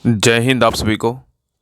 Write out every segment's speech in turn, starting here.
जय हिंद आप सभी को।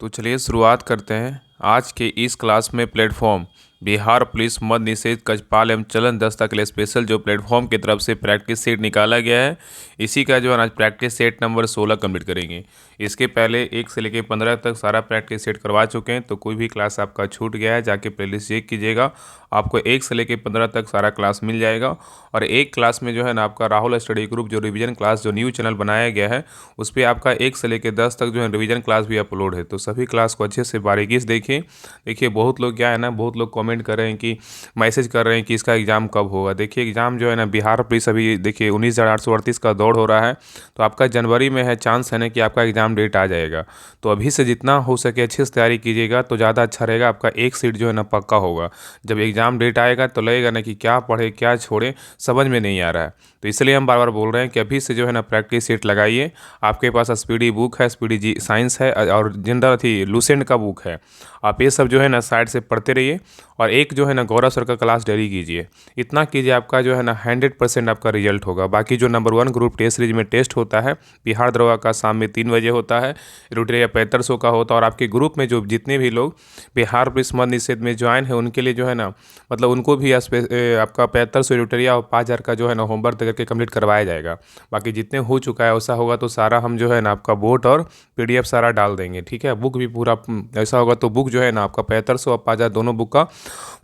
तो चलिए शुरुआत करते हैं आज के इस क्लास में। प्लेटफॉर्म बिहार पुलिस मद्य निषेध कचपाल एवं चलन दस्ता के लिए स्पेशल जो प्लेटफॉर्म की तरफ से प्रैक्टिस सेट निकाला गया है, इसी का जो है आज प्रैक्टिस सेट नंबर 16 कंप्लीट करेंगे। इसके पहले 1 से लेकर 15 तक सारा प्रैक्टिस सेट करवा चुके हैं, तो कोई भी क्लास आपका छूट गया है जाके प्लेलिस्ट चेक कीजिएगा। आपको 1 से लेकर 15 तक सारा क्लास मिल जाएगा। और एक क्लास में जो है ना आपका राहुल स्टडी ग्रुप जो रिवीजन क्लास जो न्यू चैनल बनाया गया है, उस पर आपका 1 से लेकर 10 तक जो है रिवीजन क्लास भी अपलोड है। तो सभी क्लास को अच्छे से बारीकी से देखिए बहुत लोग क्या है ना, बहुत लोग कमेंट कर रहे हैं कि मैसेज कर रहे हैं कि इसका एग्ज़ाम कब होगा। देखिए एग्ज़ाम जो है ना बिहार पुलिस अभी देखिए 19,838 का दौड़ हो रहा है, तो आपका जनवरी में है, चांस है ना कि आपका एग्ज़ाम डेट आ जाएगा। तो अभी से जितना हो सके अच्छे से तैयारी कीजिएगा तो ज़्यादा अच्छा रहेगा। आपका एक सीट जो है ना पक्का होगा। जब एग्ज़ाम डेट आएगा तो लगेगा ना कि क्या पढ़े क्या छोड़े, समझ में नहीं आ रहा है। तो इसलिए हम बार बार बोल रहे हैं कि अभी से जो है ना प्रैक्टिस सेट लगाइए। आपके पास स्पीडी बुक है, स्पीडी जी साइंस है और जनरल थी लूसेंट का बुक है। आप ये सब जो है ना साइड से पढ़ते रहिए। और एक जो है ना गौरव सर का क्लास डेली कीजिए। इतना कीजिए, आपका जो है ना 100% आपका रिजल्ट होगा। बाकी जो नंबर 1 ग्रुप टेस्ट सीरीज में टेस्ट होता है बिहार दरोगा का, शाम में 3 बजे होता है। रुटिया 4500 का होता है। और आपके ग्रुप में जो जितने भी लोग बिहार पुलिस मद्य निषेध में ज्वाइन है, उनके लिए जो है ना मतलब उनको भी आपका 4500 रुटिया और 5000 का जो है ना होमवर्क करके कंप्लीट करवाया जाएगा। बाकी जितने हो चुका है ऐसा होगा तो सारा हम जो है ना आपका बोट और PDF सारा डाल देंगे, ठीक है। बुक भी पूरा ऐसा होगा तो बुक जो है ना आपका 4500 और 5000 दोनों बुक का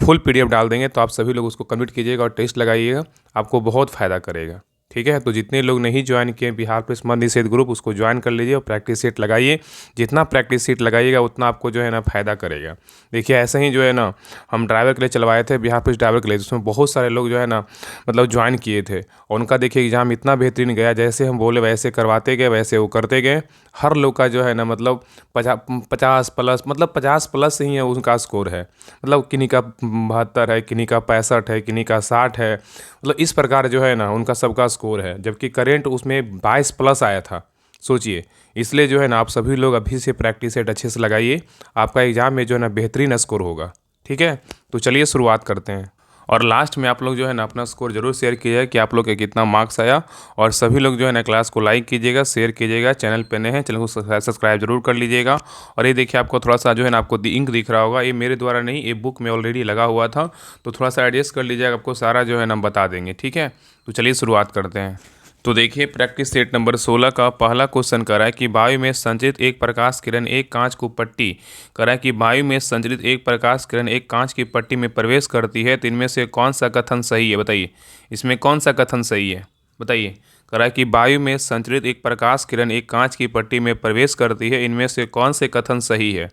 फुल PDF डाल देंगे। तो आप सभी लोग उसको कंप्लीट कीजिएगा और टेस्ट लगाइएगा, आपको बहुत फ़ायदा करेगा, ठीक है। तो जितने लोग नहीं ज्वाइन किए बिहार पुलिस मद्य निषेध ग्रुप, उसको ज्वाइन कर लीजिए और प्रैक्टिस सेट लगाइए। जितना प्रैक्टिस सेट लगाइएगा उतना आपको जो है ना फ़ायदा करेगा। देखिए ऐसे ही जो है ना हम ड्राइवर के लिए चलवाए थे, बिहार पुलिस ड्राइवर के लिए, उसमें बहुत सारे लोग जो है ना मतलब ज्वाइन किए थे। और उनका देखिए एग्ज़ाम इतना बेहतरीन गया, जैसे हम बोले वैसे करवाते गए, वैसे वो करते गए। हर लोग का जो है ना मतलब 50 प्लस, मतलब 50 प्लस ही है उनका स्कोर है। मतलब किन्हीं का 72 है, किन्हीं का 65 है, किन्हीं का 60 है। मतलब इस प्रकार जो है ना उनका सबका स्कोर है, जबकि करेंट उसमें 22 प्लस आया था, सोचिए। इसलिए जो है ना आप सभी लोग अभी से प्रैक्टिस सेट अच्छे से लगाइए, आपका एग्ज़ाम में जो है ना बेहतरीन स्कोर होगा, ठीक है। तो चलिए शुरुआत करते हैं। और लास्ट में आप लोग जो है ना अपना स्कोर जरूर शेयर कीजिएगा कि आप लोग के कितना मार्क्स आया। और सभी लोग जो है ना क्लास को लाइक कीजिएगा, शेयर कीजिएगा। चैनल पे नए हैं, चैनल को सब्सक्राइब जरूर कर लीजिएगा। और ये देखिए आपको थोड़ा सा जो है ना आपको इंक दिख रहा होगा, ये मेरे द्वारा नहीं, ये बुक में ऑलरेडी लगा हुआ था। तो थोड़ा सा एडजस्ट कर लीजिएगा, आपको सारा जो है ना बता देंगे, ठीक है। तो चलिए शुरुआत करते हैं। तो देखिए प्रैक्टिस सेट नंबर 16 का पहला क्वेश्चन करा है कि वायु में संचरित एक प्रकाश किरण एक कांच को पट्टी करा है कि वायु में संचरित एक प्रकाश किरण एक कांच की पट्टी में प्रवेश करती है, तो इनमें से कौन सा कथन सही है, बताइए। इसमें कौन सा कथन सही है, बताइए। करा है कि वायु में संचरित एक प्रकाश किरण एक कांच की पट्टी में प्रवेश करती है, इनमें से कौन से कथन सही है।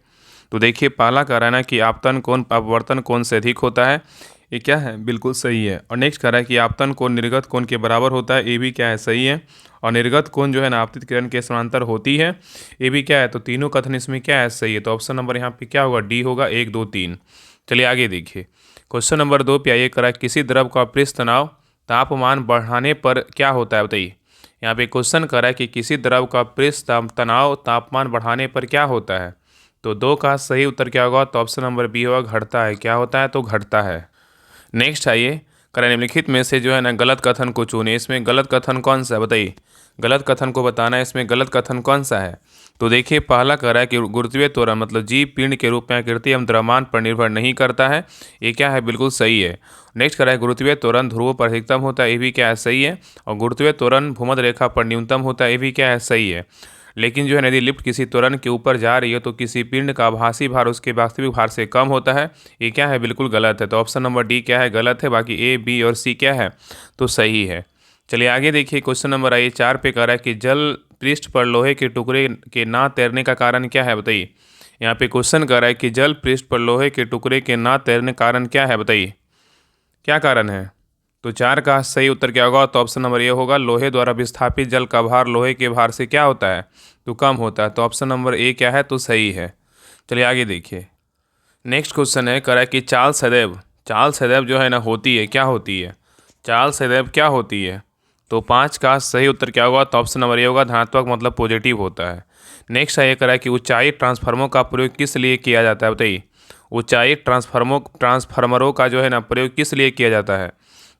तो देखिए पहला कह रहा है ना कि आपतन कोण अपवर्तन कोण से अधिक होता है, ये क्या है, बिल्कुल सही है। और नेक्स्ट कह रहा है कि आपतन कोण निर्गत कोण के बराबर होता है, ये भी क्या है, सही है। और निर्गत कोण जो है ना आपतित किरण के समांतर होती है, ये भी क्या है। तो तीनों कथन इसमें क्या है, सही है। तो ऑप्शन नंबर यहाँ पे क्या होगा, डी होगा, 1 2 3। चलिए आगे देखिए क्वेश्चन नंबर 2 पे आइए। करा किसी द्रव का पृष्ठ तनाव तापमान बढ़ाने पर क्या होता है, बताइए। यहाँ पे क्वेश्चन करा है कि किसी द्रव का पृष्ठ तनाव तापमान बढ़ाने पर क्या होता है। तो 2 का सही उत्तर क्या होगा, तो ऑप्शन नंबर बी होगा, घटता है। क्या होता है, तो घटता है। नेक्स्ट आइए, करें निम्नलिखित में से जो है ना गलत कथन को चुने। इसमें गलत कथन कौन सा है, बताइए। गलत कथन को बताना है, इसमें गलत कथन कौन सा है। तो देखिए पहला कह रहा है कि गुरुत्वीय त्वरण मतलब जीव पिंड के रूप में आकृति एवं द्रव्यमान पर निर्भर नहीं करता है, ये क्या है, बिल्कुल सही है। नेक्स्ट कह रहा है गुरुत्वीय त्वरण ध्रुवों पर अधिकतम होता है, ये भी क्या है, सही है। और गुरुत्वीय त्वरण भूमध्य रेखा पर न्यूनतम होता है, ये भी क्या है, सही है। लेकिन जो है यदि लिफ्ट किसी त्वरण के ऊपर जा रही है तो किसी पिंड का आभासी भार उसके वास्तविक भार से कम होता है, ये क्या है, बिल्कुल गलत है। तो ऑप्शन नंबर डी क्या है, गलत है। बाकी ए बी और सी क्या है, तो सही है। चलिए आगे देखिए क्वेश्चन नंबर आइए 4 पे कह रहा है कि जल पृष्ठ पर लोहे के टुकड़े के ना तैरने का कारण क्या है, बताइए। यहाँ पे क्वेश्चन कह रहा है कि जल पृष्ठ पर लोहे के टुकड़े के ना तैरने का कारण क्या है, बताइए। क्या कारण है। तो 4 का सही उत्तर क्या होगा, तो ऑप्शन नंबर ए होगा, लोहे द्वारा विस्थापित जल का भार लोहे के भार से क्या होता है, तो कम होता है। तो ऑप्शन नंबर ए क्या है, तो सही है। चलिए आगे देखिए नेक्स्ट क्वेश्चन है, कह रहा है कि चाल सदैव जो है ना होती है, क्या होती है, चाल सदैव क्या होती है। तो 5 का सही उत्तर क्या होगा, तो ऑप्शन नंबर ए होगा, धनात्मक मतलब पॉजिटिव होता है। नेक्स्ट है, कह रहा है कि ऊंचाई ट्रांसफार्मर का प्रयोग किस लिए किया जाता है, बताइए। ऊंचाई ट्रांसफार्मरों का जो है ना प्रयोग किस लिए किया जाता है।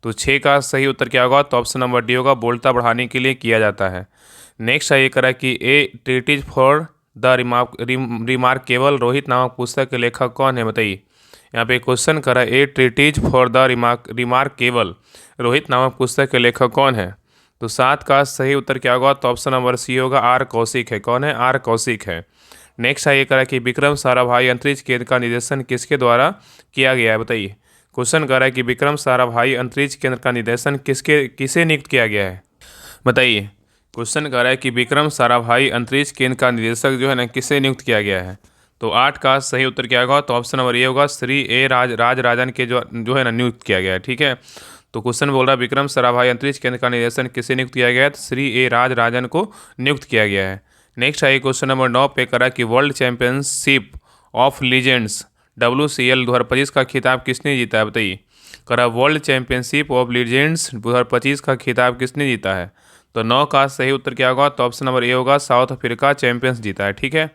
तो 6 का सही उत्तर क्या होगा, तो ऑप्शन नंबर डी होगा, वोल्टता बढ़ाने के लिए किया जाता है। नेक्स्ट है, ये करा कि a it is for the remarkable Rohit नामक पुस्तक के लेखक कौन है, बताइए। यहाँ पे क्वेश्चन करा a treatise for the remarkable Rohit नामक पुस्तक के लेखक कौन है। तो 7 का सही उत्तर क्या होगा, तो ऑप्शन नंबर सी होगा, आर कौशिक है। कौन है, आर कौशिक है। नेक्स्ट है ये करा कि विक्रम साराभाई अंतरिक्ष केंद्र का निर्देशन किसके द्वारा किया गया है, बताइए। क्वेश्चन कर रहा है कि विक्रम साराभाई अंतरिक्ष केंद्र का निर्देशन किसे नियुक्त किया गया है, बताइए। क्वेश्चन कर रहा है कि विक्रम साराभाई अंतरिक्ष केंद्र का निदेशक जो है ना किसे नियुक्त किया गया है। तो 8 का सही उत्तर क्या होगा, तो ऑप्शन नंबर ए होगा, श्री ए राजराजन के जो है ना नियुक्त किया गया है। ठीक है, तो क्वेश्चन बोल रहा है विक्रम साराभाई अंतरिक्ष केंद्र का निर्देशन किसे नियुक्त किया गया है, तो श्री ए राजराजन को नियुक्त किया गया है। नेक्स्ट है क्वेश्चन नंबर 9 पे करा कि world championship of legends WCL 2025 का खिताब किसने जीता है, बताइए। करा वर्ल्ड चैंपियनशिप ऑफ लीजेंड्स 2025 का खिताब किसने जीता है। तो 9 का सही उत्तर क्या होगा, तो ऑप्शन नंबर ए होगा, साउथ अफ्रीका चैंपियंस जीता है। ठीक है,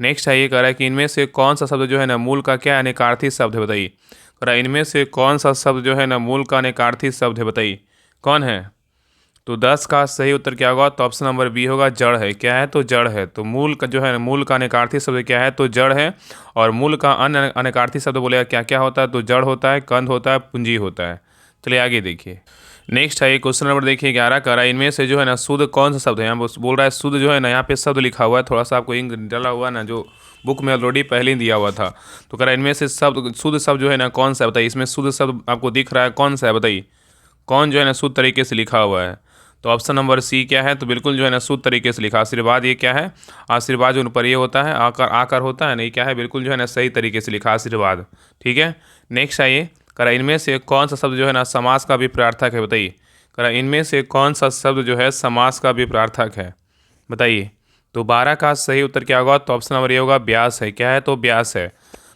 नेक्स्ट है ये कह रहा है कि इनमें से कौन सा शब्द जो है ना मूल का क्या अनेकार्थी शब्द है, बताइए। कह रहा है इनमें से कौन सा शब्द जो है ना मूल का अनेकार्थी शब्द है, बताइए कौन है। तो 10 का सही उत्तर क्या होगा, तो ऑप्शन नंबर बी होगा, जड़ है। क्या है, तो जड़ है। तो मूल का जो है मूल का अनेकार्थी शब्द क्या है, तो जड़ है। और मूल का अन्य अनेकार्थी शब्द बोलेगा क्या क्या होता है, तो जड़ होता है, कंद होता है, पूंजी होता है। चलिए आगे देखिए। नेक्स्ट है ये क्वेश्चन नंबर देखिए 11 का रहा है इनमें से जो है ना शुद्ध कौन सा शब्द है। यहाँ बोल रहा है शुद्ध जो है ना, यहाँ पे शब्द लिखा हुआ है, थोड़ा सा आपको इंक डाला हुआ है ना, जो बुक में ऑलरेडी पहले ही दिया हुआ था। तो कह रहा है इनमें से शब्द शुद्ध शब्द जो है ना कौन सा है, बताइए। इसमें शुद्ध शब्द आपको दिख रहा है, कौन सा है, बताइए। कौन जो है ना शुद्ध तरीके से लिखा हुआ है। तो ऑप्शन नंबर सी क्या है, तो बिल्कुल जो है ना शुद्ध तरीके से लिखा। आशीर्वाद ये क्या है, आशीर्वाद जो उन पर ये होता है, आकर आकर होता है, नहीं क्या है, बिल्कुल जो है ना सही तरीके से लिखा, आशीर्वाद। ठीक है, नेक्स्ट आइए। करा इनमें से कौन सा शब्द जो है ना समास का भी प्रार्थक है, बताइए। करा इनमें से कौन सा शब्द जो है समास का भी प्रार्थक है, बताइए। तो 12 का सही उत्तर क्या होगा, तो ऑप्शन नंबर ए होगा, ब्यास है। क्या है, तो ब्यास है।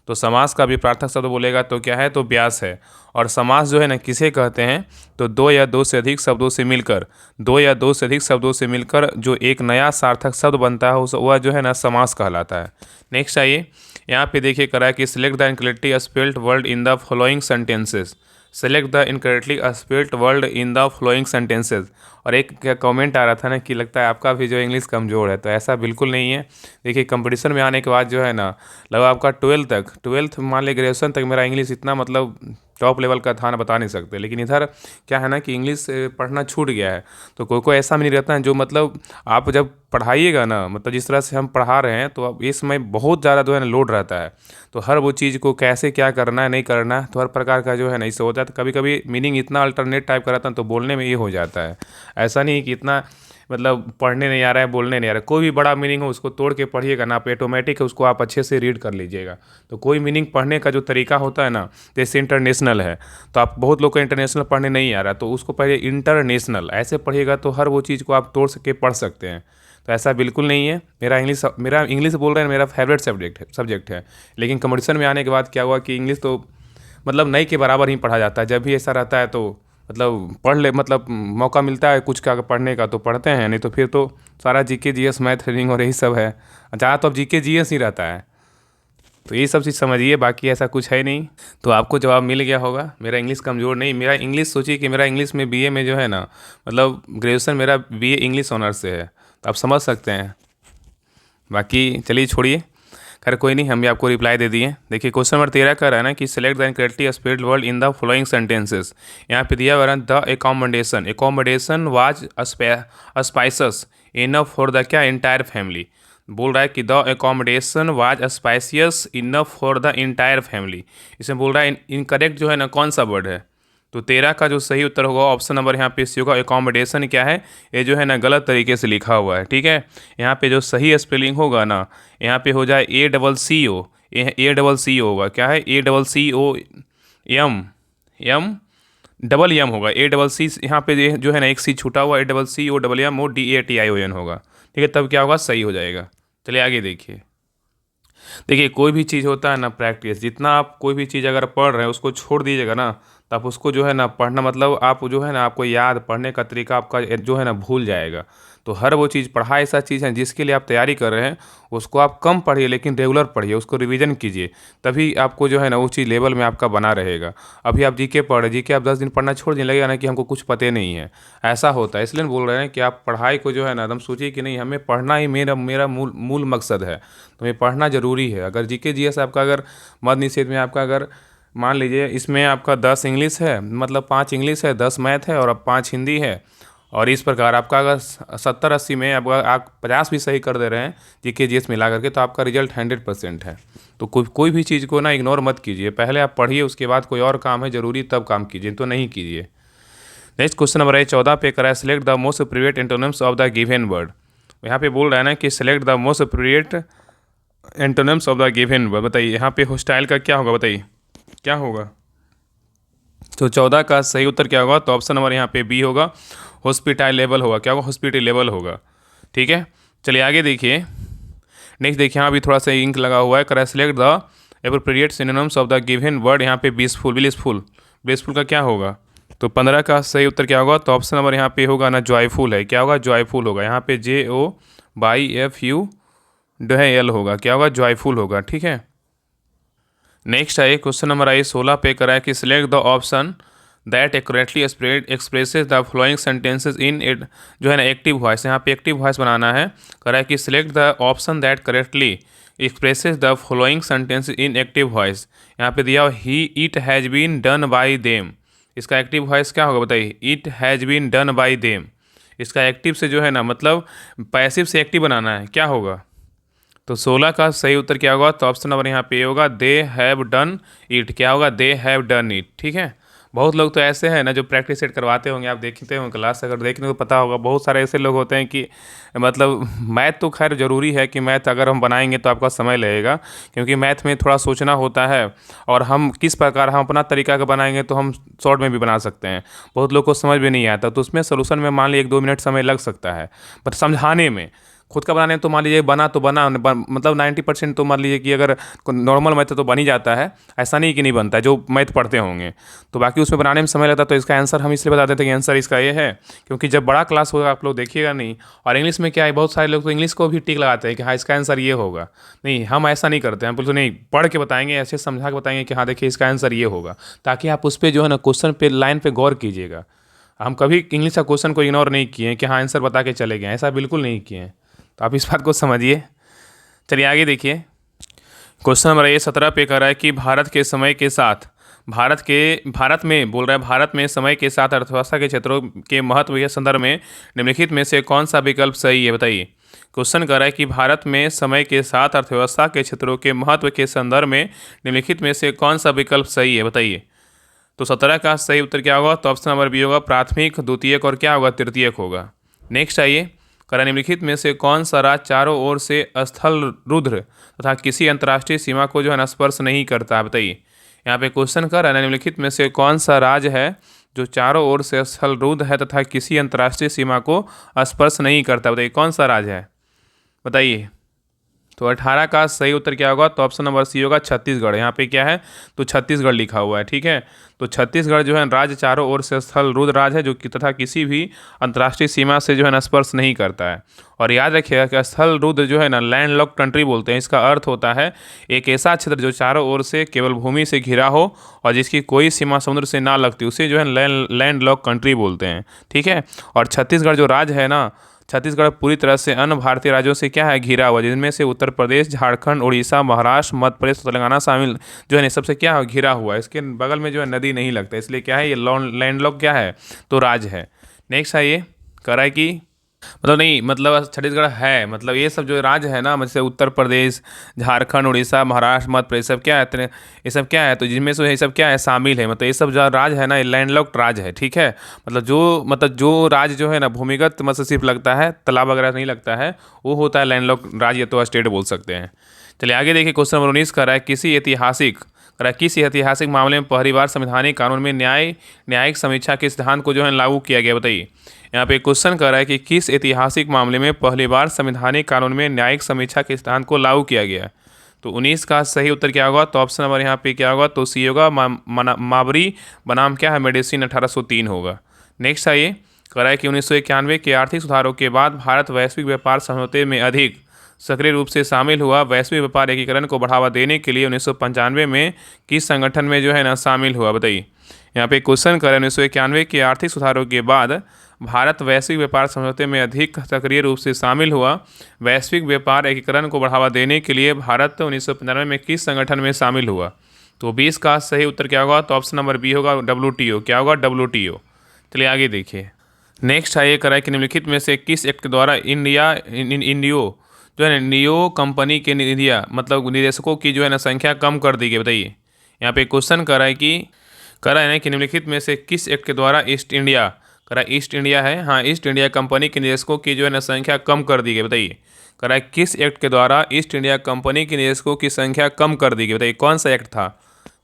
तो समास का भी प्रार्थक शब्द बोलेगा तो क्या है, तो ब्यास है। और समास जो है ना किसे कहते हैं, तो दो या दो से अधिक शब्दों से मिलकर, दो या दो से अधिक शब्दों से मिलकर जो एक नया सार्थक शब्द बनता है वह जो है ना समास कहलाता है। नेक्स्ट आइए, यहाँ पे देखिए करा है कि select the incorrectly spelled word in the following sentences. Select the incorrectly spelled word in the following sentences. और एक कमेंट आ रहा था ना कि लगता है आपका भी जो इंग्लिश कमज़ोर है, तो ऐसा बिल्कुल नहीं है। देखिए कंपटीशन में आने के बाद जो है ना, लगभग आपका 12th मान लीजिए ग्रेजुएशन तक मेरा इंग्लिश इतना मतलब टॉप लेवल का था ना, बता नहीं सकते। लेकिन इधर क्या है ना कि इंग्लिश पढ़ना छूट गया है। तो कोई कोई ऐसा भी नहीं रहता है जो मतलब आप जब पढ़ाइएगा ना, मतलब जिस तरह से हम पढ़ा रहे हैं, तो अब इस समय बहुत ज़्यादा जो है ना लोड रहता है। तो हर वो चीज़ को कैसे क्या करना है, नहीं करना है, तो हर प्रकार का जो है ना इससे होता है। तो कभी कभी मीनिंग इतना अल्टरनेट टाइप का रहता है, तो बोलने में ये हो जाता है। ऐसा नहीं कि इतना मतलब पढ़ने नहीं आ रहा है, बोलने नहीं आ रहा है। कोई भी बड़ा मीनिंग हो उसको तोड़ के पढ़िएगा ना, आप ऑटोमेटिक है उसको आप अच्छे से रीड कर लीजिएगा। तो कोई मीनिंग पढ़ने का जो तरीका होता है ना, जैसे इंटरनेशनल है, तो आप बहुत लोग को इंटरनेशनल पढ़ने नहीं आ रहा, तो उसको पहले इंटरनेशनल ऐसे पढ़िएगा, तो हर वो चीज़ को आप तोड़ सके पढ़ सकते हैं। तो ऐसा बिल्कुल नहीं है। मेरा इंग्लिश बोल रहे हैं, मेरा फेवरेट सब्जेक्ट है। लेकिन कंपटीशन में आने के बाद क्या हुआ कि इंग्लिश तो मतलब नहीं के बराबर ही पढ़ा जाता है। जब भी ऐसा रहता है तो मतलब पढ़ ले, मतलब मौका मिलता है कुछ का पढ़ने का तो पढ़ते हैं, नहीं तो फिर तो सारा जीके जीएस मैथ रीडिंग और यही सब है। ज़्यादा तो अब जीके जीएस ही रहता है। तो ये सब चीज़ समझिए, बाकी ऐसा कुछ है नहीं। तो आपको जवाब मिल गया होगा। मेरा इंग्लिश कमज़ोर नहीं, मेरा इंग्लिश सोचिए कि मेरा इंग्लिश में बीए में जो है ना, मतलब ग्रेजुएशन मेरा बीए इंग्लिश ऑनर्स से है, तो आप समझ सकते हैं। बाकी चलिए छोड़िए, खैर कोई नहीं, हम भी आपको रिप्लाई दे दिए। देखिए क्वेश्चन नंबर 13 का रहा है ना कि select the incorrectly spelled word in the following sentences. यहाँ पे दिया हुआ है the accommodation was spacious enough for the क्या इंटायर फैमिली। बोल रहा है कि the accommodation was spacious enough for the entire family. इसमें बोल रहा है इनकरेक्ट जो है ना कौन सा वर्ड है। तो 13 का जो सही उत्तर होगा ऑप्शन नंबर यहाँ पे सी होगा। एकोमोडेशन क्या है, ये जो है ना गलत तरीके से लिखा हुआ है। ठीक है, यहाँ पे जो सही स्पेलिंग होगा ना, यहाँ पे हो जाए ACCO, ACCO होगा। क्या है, ACCO डबल एम होगा। ACC यहाँ पे जो है ना एक सी छूटा हुआ, ACCOMMODATION होगा। ठीक है, तब क्या होगा, सही हो जाएगा। चलिए आगे देखिए। देखिए कोई भी चीज़ होता है ना प्रैक्टिस, जितना आप कोई भी चीज़ अगर पढ़ रहे हैं उसको छोड़ दीजिएगा ना, तो आप उसको जो है ना पढ़ना, मतलब आप जो है ना आपको याद, पढ़ने का तरीका आपका जो है ना भूल जाएगा। तो हर वो चीज़ पढ़ाई ऐसा चीज़ है जिसके लिए आप तैयारी कर रहे हैं उसको आप कम पढ़िए लेकिन रेगुलर पढ़िए, उसको रिवीजन कीजिए, तभी आपको जो है ना वो चीज़ लेवल में आपका बना रहेगा। अभी आप जीके पढ़ रहे, जीके आप 10 दिन पढ़ना छोड़ दिए, लगेगा ना कि हमको कुछ पता ही नहीं है, ऐसा होता है। इसलिए बोल रहे हैं कि आप पढ़ाई को जो है ना एकदम सोचिए कि नहीं, हमें पढ़ना ही मेरा मेरा मूल मूल मकसद है, तो हमें पढ़ना ज़रूरी है। अगर जीके जीएस आपका अगर मद्य निषेध में आपका अगर मान लीजिए इसमें आपका 10 इंग्लिश है, मतलब 5 इंग्लिश है, 10 मैथ है और अब 5 हिंदी है, और इस प्रकार आपका अगर 70-80 में अब आप 50 भी सही कर दे रहे हैं जीके जीएस मिला करके, तो आपका रिजल्ट 100% है। तो कोई भी चीज़ को ना इग्नोर मत कीजिए, पहले आप पढ़िए, उसके बाद कोई और काम है ज़रूरी तब काम कीजिए, तो नहीं कीजिए। नेक्स्ट क्वेश्चन नंबर 14 पे करा है, select the most appropriate antonyms of the given word. यहाँ पे बोल रहा है ना कि select the most appropriate antonyms of the given word. बताइए यहाँ पे हॉस्टाइल का क्या होगा, बताइए क्या होगा। तो 14 का सही उत्तर क्या होगा, तो ऑप्शन नंबर यहाँ पे बी होगा, हॉस्पिटलेबल होगा। क्या होगा, हॉस्पिटलेबल होगा। ठीक है, चलिए आगे देखिए। नेक्स्ट देखिए, यहाँ भी थोड़ा सा इंक लगा हुआ है, करा select the appropriate synonyms of the given word. यहाँ पे ब्लिसफुल का क्या होगा, तो 15 का सही उत्तर क्या होगा, तो ऑप्शन नंबर यहाँ पे होगा ना जॉयफुल है। क्या होगा, जॉयफुल होगा। यहाँ पे JOYFU जो है L होगा, क्या होगा, जॉयफुल होगा। ठीक है, नेक्स्ट है क्वेश्चन नंबर 16 पे करा है कि select the option that accurately expresses the flowing sentences in it, जो है ना एक्टिव वॉइस। यहाँ पे एक्टिव वॉइस बनाना है, करा है कि select the option that correctly expresses the following sentences in active voice. यहाँ पे दिया ही it has been done by them, इसका एक्टिव वॉइस क्या होगा, बताइए, it has been done by them. इसका एक्टिव से जो है ना मतलब पैसिव से एक्टिव बनाना है, क्या होगा, तो 16 का सही उत्तर क्या होगा, तो ऑप्शन नंबर यहाँ पे होगा दे हैव डन इट। क्या होगा, दे हैव डन इट। ठीक है, बहुत लोग तो ऐसे हैं ना जो प्रैक्टिस सेट करवाते होंगे, आप देखते होंगे क्लास, अगर देखने को पता होगा, बहुत सारे ऐसे लोग होते हैं कि मतलब मैथ तो खैर ज़रूरी है कि मैथ अगर हम बनाएंगे तो आपका समय लगेगा, क्योंकि मैथ में थोड़ा सोचना होता है, और हम किस प्रकार हम अपना तरीका का बनाएंगे तो हम शॉर्ट में भी बना सकते हैं। बहुत लोग को समझ में नहीं आता, तो उसमें सोल्यूशन में मान लीजिए 1-2 मिनट समय लग सकता है, बट समझाने में, खुद का बनाने तो मान लीजिए मतलब 90% तो मान लीजिए कि अगर नॉर्मल मैथ तो बन ही जाता है, ऐसा नहीं कि नहीं बनता है, जो मैथ पढ़ते होंगे, तो बाकी उसमें बनाने में समय लगता है। तो इसका आंसर हम इसलिए बता देते हैं कि आंसर इसका ये है, क्योंकि जब बड़ा क्लास होगा आप लोग देखिएगा नहीं। और इंग्लिश में क्या है, बहुत सारे लोग तो इंग्लिश को भी टिक लगाते हैं कि हाँ इसका आंसर ये होगा, नहीं हम ऐसा नहीं करते हैं, बोलते नहीं, पढ़ के बताएंगे, ऐसे समझा के बताएंगे कि हाँ देखिए इसका आंसर ये होगा, ताकि आप उस पर जो है ना क्वेश्चन पे लाइन पे गौर कीजिएगा। हम कभी इंग्लिश का क्वेश्चन को इग्नोर नहीं किए कि हाँ आंसर बता के चले गए, ऐसा बिल्कुल नहीं किए हैं, तो आप इस बात को समझिए। चलिए आगे देखिए, क्वेश्चन नंबर 17 पे कह रहा है कि भारत में बोल रहा है, भारत में समय के साथ अर्थव्यवस्था के क्षेत्रों के महत्व के संदर्भ में निम्नलिखित में से कौन सा विकल्प सही है, बताइए। क्वेश्चन कर रहा है कि भारत में समय के साथ अर्थव्यवस्था के क्षेत्रों के महत्व के संदर्भ में निम्नलिखित में से कौन सा विकल्प सही है, बताइए। तो 17 का सही उत्तर क्या होगा, तो ऑप्शन नंबर बी होगा, प्राथमिक, द्वितीयक और क्या होगा, तृतीयक होगा। नेक्स्ट आइए, करा निम्नलिखित में से कौन सा राज्य चारों ओर से स्थल रुद्र तथा किसी अंतर्राष्ट्रीय सीमा को जो है ना स्पर्श नहीं करता, बताइए। यहाँ पे क्वेश्चन कर रहा है निम्नलिखित में से कौन सा राज्य है जो चारों ओर से स्थल रुद्र है तथा किसी अंतर्राष्ट्रीय सीमा को स्पर्श नहीं करता, बताइए कौन सा राज्य है, बताइए। तो 18 का सही उत्तर क्या होगा, तो ऑप्शन नंबर सी होगा, छत्तीसगढ़। यहाँ पे क्या है, तो छत्तीसगढ़ लिखा हुआ है। ठीक है, तो छत्तीसगढ़ जो है राज्य चारों ओर से स्थल रुद्र राज्य है, जो कि तथा किसी भी अंतर्राष्ट्रीय सीमा से जो है ना स्पर्श नहीं करता है। और याद रखिएगा कि स्थल रुद्र जो है ना लैंड लॉक कंट्री बोलते हैं। इसका अर्थ होता है एक ऐसा क्षेत्र जो चारों ओर से केवल भूमि से घिरा हो और जिसकी कोई सीमा समुद्र से ना लगती, उसे जो है लैंड लॉक कंट्री बोलते हैं। ठीक है, और छत्तीसगढ़ जो राज्य है ना, छत्तीसगढ़ पूरी तरह से अन्य भारतीय राज्यों से क्या है, घिरा हुआ, जिनमें से उत्तर प्रदेश, झारखंड, उड़ीसा, महाराष्ट्र, मध्य प्रदेश, तेलंगाना शामिल जो है ना, सबसे क्या है, घिरा हुआ है। इसके बगल में जो है नदी नहीं लगता, इसलिए क्या है, ये लैंडलॉक क्या है, तो राज्य है। नेक्स्ट है ये करा है कि मतलब नहीं, मतलब छत्तीसगढ़ है, मतलब ये सब जो राज्य है ना, जैसे उत्तर प्रदेश, झारखंड, उड़ीसा, महाराष्ट्र, मध्य प्रदेश, सब क्या है, ये सब क्या है, तो जिनमें से ये सब क्या है, शामिल है। मतलब ये सब जो राज्य है ना, ये लैंडलॉक्ड राज्य है। ठीक है, मतलब जो राज्य जो है ना भूमिगत मतलब सिर्फ लगता है, तालाब वगैरह नहीं लगता है, वो होता है लैंडलॉक्ड राज्य, तो स्टेट बोल सकते हैं। चलिए आगे देखिए, क्वेश्चन नंबर 19 कर रहा है किसी ऐतिहासिक मामले में पहली बार संवैधानिक कानून में न्यायिक समीक्षा के सिद्धांत को जो है लागू किया गया, बताइए। यहाँ पे क्वेश्चन कर रहा है कि किस ऐतिहासिक मामले में पहली बार संवैधानिक कानून में न्यायिक समीक्षा के सिद्धांत को लागू किया गया। तो 19 का सही उत्तर क्या होगा, तो ऑप्शन नंबर यहाँ पे क्या होगा, तो सी होगा, माबरी बनाम क्या है, मेडिसिन 1803 होगा। नेक्स्ट आइए, करा है कि 1991 के आर्थिक सुधारों के बाद भारत वैश्विक व्यापार समझौते में अधिक सक्रिय रूप से शामिल हुआ। वैश्विक व्यापार एकीकरण को बढ़ावा देने के लिए 1995 में किस संगठन में जो है ना शामिल हुआ, बताइए। यहाँ पे क्वेश्चन करें 1991 के आर्थिक सुधारों के बाद भारत वैश्विक व्यापार समझौते में अधिक सक्रिय रूप से शामिल हुआ। वैश्विक व्यापार एकीकरण को बढ़ावा देने के लिए भारत 1995 में किस संगठन में शामिल हुआ? तो 20 का सही उत्तर क्या होगा? तो ऑप्शन नंबर बी होगा, WTO। क्या होगा? WTO। चलिए आगे देखिए। नेक्स्ट है ये करा है कि निम्नलिखित में से किस एक्ट के द्वारा इंडियो जो है ना नियो कंपनी के मतलब निदेशकों की जो है ना संख्या कम कर दी गई, बताइए। यहाँ पे क्वेश्चन करा है ना कि निम्नलिखित में से किस एक्ट के द्वारा ईस्ट इंडिया है, हाँ, ईस्ट इंडिया कंपनी के निदेशकों की जो है ना संख्या कम कर दी गई, बताइए। करा है किस एक्ट के द्वारा ईस्ट इंडिया कंपनी के निदेशकों की संख्या कम कर दी गई, बताइए कौन सा एक्ट था?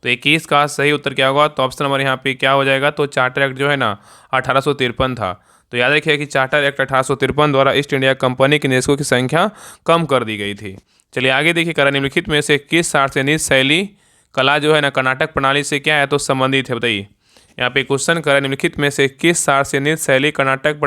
तो 21 का सही उत्तर क्या होगा? तो ऑप्शन नंबर यहाँ पे क्या हो जाएगा? तो चार्टर एक्ट जो है ना 1853 था। तो याद रखिए कि चार्टर एक्ट 1853 द्वारा ईस्ट इंडिया कंपनी के निवेशकों की संख्या कम कर दी गई थी। चलिए आगे देखिए। करा निम्नलिखित में से किस सार्वजनिक शैली कला जो है ना कर्नाटक प्रणाली से क्या है? तो संबंधित है, बताइए। यहाँ पे क्वेश्चन करा निम्नलिखित में से किस सार्वजनिक शैली कर्नाटक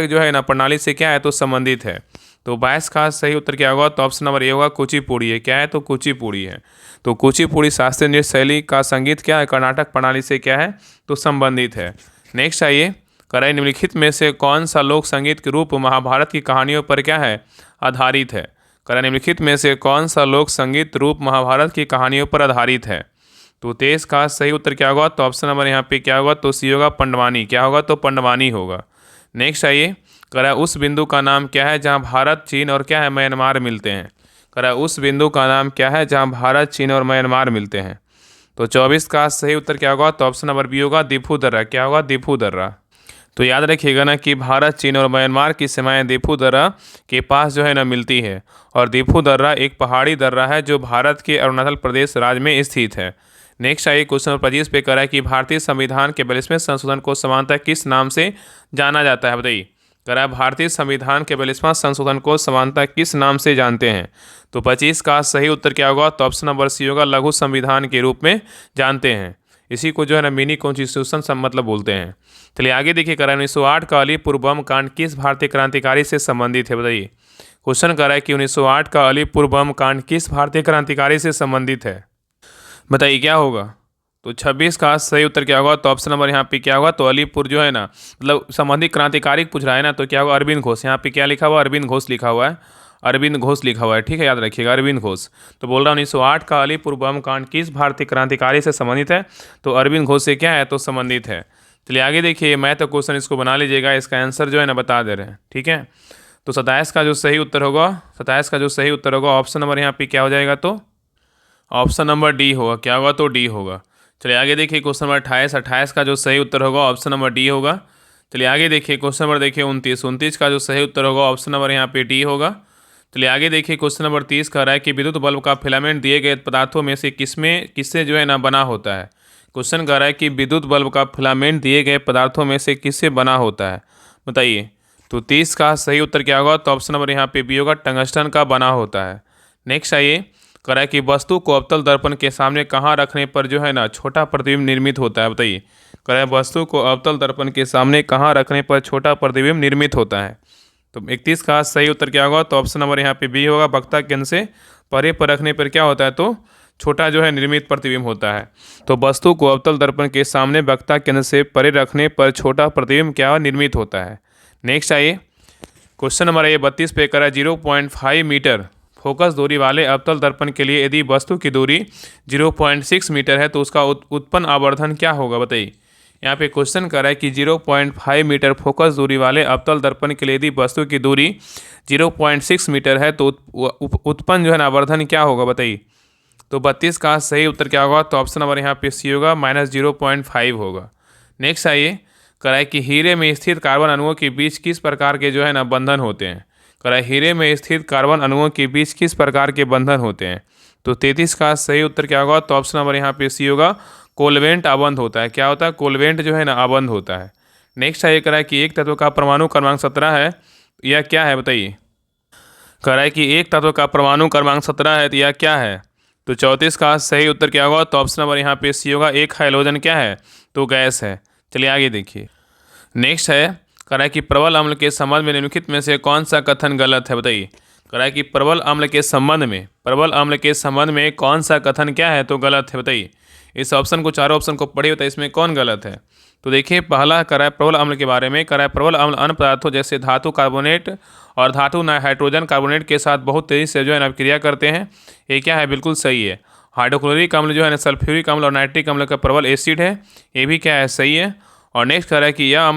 जो है ना प्रणाली से क्या है? तो संबंधित है। तो 22 का सही उत्तर क्या होगा? तो ऑप्शन नंबर ए होगा, कुचिपुड़ी है। क्या है? तो कुचिपुड़ी है। तो कुचिपुड़ी शास्त्रीय नृत्य शैली का संगीत क्या है? कर्नाटक प्रणाली से क्या है? तो संबंधित है। नेक्स्ट आइए। कराई निम्नलिखित में से कौन सा लोक संगीत के रूप महाभारत की कहानियों पर क्या है? आधारित है। कराई निम्नलिखित में से कौन सा लोक संगीत रूप महाभारत की कहानियों पर आधारित है? तो 23 का सही उत्तर क्या होगा? तो ऑप्शन नंबर यहाँ पे क्या होगा? तो सी होगा, पंडवानी। क्या होगा? तो पंडवानी होगा। नेक्स्ट आइए। करा उस बिंदु का नाम क्या है जहाँ भारत, चीन और क्या है म्यांमार मिलते हैं? करा उस बिंदु का नाम क्या है जहाँ भारत, चीन और म्यांमार मिलते हैं? तो 24 का सही उत्तर क्या होगा? तो ऑप्शन नंबर बी होगा, दिफू दर्रा। क्या होगा? दिफू दर्रा। तो याद रखिएगा ना कि भारत, चीन और म्यांमार की सीमाएं दिफू दर्रा के पास जो है ना मिलती है। और दिफू दर्रा एक पहाड़ी दर्रा है जो भारत के अरुणाचल प्रदेश राज्य में स्थित है। नेक्स्ट आइए क्वेश्चन नंबर 25 पे करा है कि भारतीय संविधान के 42वें संशोधन को सामान्यतः किस नाम से जाना जाता है, बताइए। करा है भारतीय संविधान के 42वां संशोधन को सामान्यतः किस नाम से जानते हैं? तो 25 का सही उत्तर क्या होगा? तो ऑप्शन नंबर सी होगा, लघु संविधान के रूप में जानते हैं। इसी को जो है ना मिनी कॉन्स्टिट्यूशन मतलब बोलते हैं। चलिए आगे देखिए। करा 1908 का अलीपुर बम कांड किस भारतीय क्रांतिकारी से संबंधित है, बताइए। क्वेश्चन करा है कि 1908 का अलीपुर बम कांड किस भारतीय क्रांतिकारी से संबंधित है, बताइए क्या होगा? तो 26 का सही उत्तर क्या होगा? तो ऑप्शन नंबर यहाँ पे क्या होगा? तो अलीपुर जो है ना मतलब संबंधित क्रांतिकारी पूछ रहा है ना, तो क्या होगा? अरविंद घोष। यहाँ पे क्या लिखा हुआ? अरविंद घोष लिखा हुआ है। अरविंद घोष लिखा हुआ है, ठीक है, याद रखिएगा, अरविंद घोष। तो बोल रहा हूँ 1908 का अलीपुर बम कांड किस भारतीय क्रांतिकारी से संबंधित है? तो अरविंद घोष से क्या है? तो संबंधित है। चलिए आगे देखिए। मैं तो क्वेश्चन इसको बना लीजिएगा, इसका आंसर जो है ना बता दे रहे हैं, ठीक है। तो 27 का जो सही उत्तर होगा ऑप्शन नंबर यहाँ पे क्या हो जाएगा? तो ऑप्शन नंबर डी होगा। क्या होगा? तो डी होगा। चलिए आगे देखिए। क्वेश्चन नंबर 28 का जो सही उत्तर होगा ऑप्शन नंबर डी होगा। चलिए आगे देखिए। क्वेश्चन नंबर देखिए 29 का जो सही उत्तर होगा ऑप्शन नंबर यहाँ पे डी होगा। चलिए आगे देखिए। क्वेश्चन नंबर 30 कह रहा है कि विद्युत बल्ब का फिलामेंट दिए गए पदार्थों में से किससे जो है ना बना होता है? क्वेश्चन कह रहा है कि विद्युत बल्ब का फिलामेंट दिए गए पदार्थों में से किससे बना होता है, बताइए। तो 30 का सही उत्तर क्या होगा? तो ऑप्शन नंबर यहाँ पे बी होगा, टंगस्टन का बना होता है। नेक्स्ट आइए। कह रहा है कि वस्तु को अवतल दर्पण के सामने कहाँ रखने पर जो है ना छोटा प्रतिबिंब निर्मित होता है, बताइए। कह रहा है वस्तु को अवतल दर्पण के सामने कहाँ रखने पर छोटा प्रतिबिंब निर्मित होता है? तो 31 का सही उत्तर क्या होगा? तो ऑप्शन नंबर यहाँ पे बी होगा, वक्ता केंद्र से परे पर रखने पर क्या होता है? तो छोटा जो है निर्मित प्रतिबिंब होता है। तो वस्तु को अवतल दर्पण के सामने वक्ता केंद्र से परे रखने पर छोटा प्रतिबिंब क्या निर्मित होता है। नेक्स्ट आइए। क्वेश्चन नंबर 32 पे करा 0.5 मीटर फोकस दूरी वाले अवतल दर्पण के लिए यदि वस्तु की दूरी 0.6 मीटर है तो उसका उत्पन्न आवर्धन क्या होगा, बताइए। यहाँ पे क्वेश्चन कर रहा है कि 0.5 मीटर फोकस दूरी वाले अवतल दर्पण के लिए यदि वस्तु की दूरी 0.6 मीटर है तो उत्पन्न जो है ना आवर्धन क्या होगा, बताइए। तो 32 का सही उत्तर क्या होगा? तो ऑप्शन नंबर यहाँ पे सी होगा, -0.5 होगा। नेक्स्ट आइए। कराए कि हीरे में स्थित कार्बन अणुओं के बीच किस प्रकार के जो है ना बंधन होते हैं। कराए हीरे में स्थित कार्बन अणुओं के बीच किस प्रकार के बंधन होते हैं। तो 33 का सही उत्तर क्या होगा? तो ऑप्शन नंबर यहाँ पे सी होगा, कोलवेंट आबंध होता है। क्या होता है? कोलवेंट जो है ना आबंध होता है। नेक्स्ट है करा है कि एक तत्व का परमाणु क्रमांक 17 है, यह क्या है, बताइए। कह रहा है कि एक तत्व का परमाणु क्रमांक 17 है तो यह क्या है। तो 34 का सही उत्तर क्या होगा? तो ऑप्शन नंबर यहाँ पे सी होगा, एक हाइड्रोजन क्या है, तो गैस है। चलिए आगे देखिए। नेक्स्ट है करा कि प्रबल अम्ल के संबंध में निम्नलिखित में से कौन सा कथन गलत है, बताइए। करा कि प्रबल अम्ल के संबंध में कौन सा कथन क्या है तो गलत है, बताइए। इस ऑप्शन को, चारों ऑप्शन को पढ़िए, बताइए इसमें कौन गलत है। तो देखिए, पहला करा है प्रबल अम्ल के बारे में, करा है प्रबल अम्ल अन्य पदार्थों जैसे धातु कार्बोनेट और धातु हाइड्रोजन कार्बोनेट के साथ बहुत तेजी से जो है ना क्रिया करते हैं। ये क्या है, बिल्कुल सही है। हाइड्रोक्लोरिक अम्ल जो है ना सल्फ्यूरिक अम्ल और नाइट्रिक अम्ल का प्रबल एसिड है, ये भी क्या है, सही है। और नेक्स्ट कह रहा है कि यह